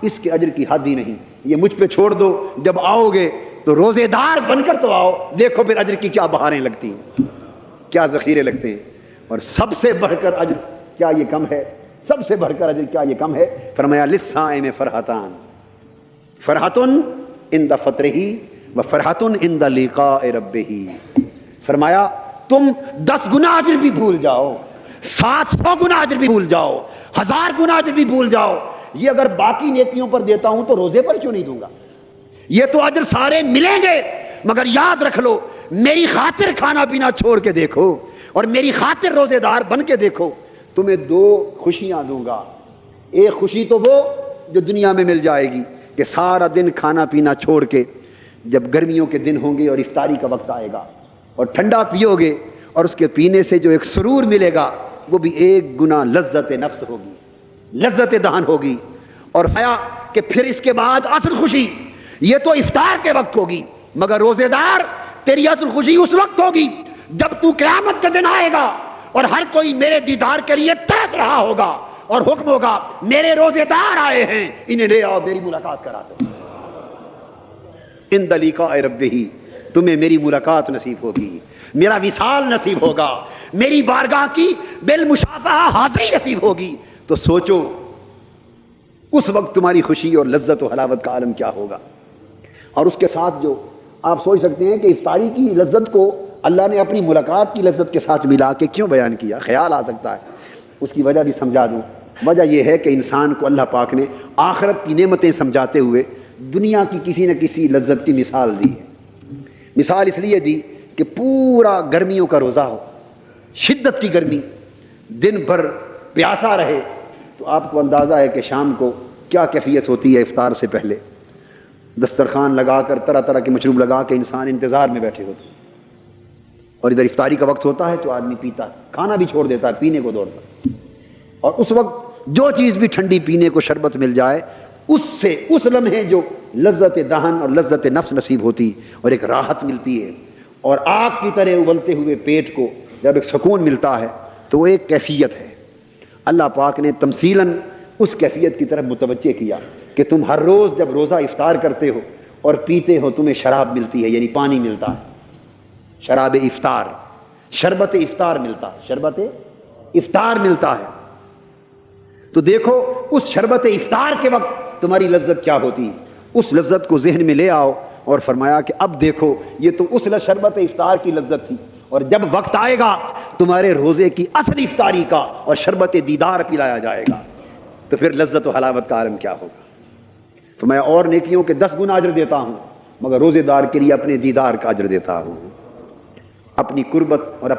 اس کے اجر کی حد ہی نہیں، یہ مجھ پہ چھوڑ دو، جب آؤ گے تو روزے دار بن کر تو آؤ، دیکھو پھر اجر کی کیا بہاریں لگتی ہیں، کیا ذخیرے لگتے ہیں۔ اور سب سے بڑھ کر اجر کیا یہ کم ہے؟ سب سے بڑھ کر اجر کیا یہ کم ہے؟ فرمایا للصائم فرحتان، فرحۃ عند فطرہ و فرحۃ عند لقاء ربہ۔ فرمایا تم 10 گنا اجر بھی بھول جاؤ، 700 گنا اجر بھی بھول جاؤ، 1000 گنا اجر بھی بھول جاؤ، یہ اگر باقی نیکیوں پر دیتا ہوں تو روزے پر کیوں نہیں دوں گا؟ یہ تو اجر سارے ملیں گے، مگر یاد رکھ لو میری خاطر کھانا پینا چھوڑ کے دیکھو اور میری خاطر روزے دار بن کے دیکھو، تمہیں 2 خوشیاں دوں گا۔ ایک خوشی تو وہ جو دنیا میں مل جائے گی کہ سارا دن کھانا پینا چھوڑ کے جب گرمیوں کے دن ہوں گے اور افطاری کا وقت آئے گا اور ٹھنڈا پیو گے اور اس کے پینے سے جو ایک سرور ملے گا وہ بھی 1 گنا لذت نفس ہوگی، لذت دہن ہوگی۔ اور فرمایا کہ پھر اس کے بعد اصل خوشی یہ تو افطار کے وقت ہوگی، مگر روزے دار تیری اصل خوشی اس وقت ہوگی جب تو قیامت کا دن آئے گا اور ہر کوئی میرے دیدار کے لیے ترس رہا ہوگا اور حکم ہوگا میرے روزے دار آئے ہیں، انہیں لے آؤ میری ملاقات کرا دو۔ عند لقاء ربہ، تمہیں میری ملاقات نصیب ہوگی، میرا وصال نصیب ہوگا، میری بارگاہ کی بالمشافہہ حاضری نصیب ہوگی۔ تو سوچو اس وقت تمہاری خوشی اور لذت و حلاوت کا عالم کیا ہوگا۔ اور اس کے ساتھ جو آپ سوچ سکتے ہیں کہ افطاری کی لذت کو اللہ نے اپنی ملاقات کی لذت کے ساتھ ملا کے کیوں بیان کیا، خیال آ سکتا ہے، اس کی وجہ بھی سمجھا دوں۔ وجہ یہ ہے کہ انسان کو اللہ پاک نے آخرت کی نعمتیں سمجھاتے ہوئے دنیا کی کسی نہ کسی لذت کی مثال دی ہے۔ مثال اس لیے دی کہ پورا گرمیوں کا روزہ ہو، شدت کی گرمی، دن بھر پیاسا رہے، تو آپ کو اندازہ ہے کہ شام کو کیا کیفیت ہوتی ہے۔ افطار سے پہلے دسترخوان لگا کر طرح طرح کے مشروب لگا کے انسان انتظار میں بیٹھے ہوتے ہیں، اور ادھر افطاری کا وقت ہوتا ہے تو آدمی پیتا ہے، کھانا بھی چھوڑ دیتا ہے، پینے کو دوڑتا ہے، اور اس وقت جو چیز بھی ٹھنڈی پینے کو شربت مل جائے اس سے اس لمحے جو لذت دہن اور لذت نفس نصیب ہوتی اور ایک راحت ملتی ہے، اور آگ کی طرح ابلتے ہوئے پیٹ کو جب ایک سکون ملتا ہے تو وہ ایک کیفیت ہے۔ اللہ پاک نے تمثیلاً اس کیفیت کی طرف متوجہ کیا کہ تم ہر روز جب روزہ افطار کرتے ہو اور پیتے ہو تمہیں شراب ملتی ہے، یعنی پانی ملتا ہے، شراب افطار، شربت افطار ملتا ہے، شربت افطار ملتا ہے۔ تو دیکھو اس شربت افطار کے وقت تمہاری لذت کیا ہوتی ہے، اس لذت کو ذہن میں لے آؤ، اور فرمایا کہ اب دیکھو یہ تو اس شربت افطار کی لذت تھی، اور جب وقت آئے گا تمہارے روزے کی اصل افطاری کا اور شربت دیدار پلایا جائے گا، تو پھر لذت و حلاوت کا عالم کیا ہوگا۔ تو میں اور نیکیوں کے 10 گنا اجر دیتا ہوں، مگر روزے دار کے لیے اپنے دیدار کا اجر دیتا ہوں، اپنی قربت اور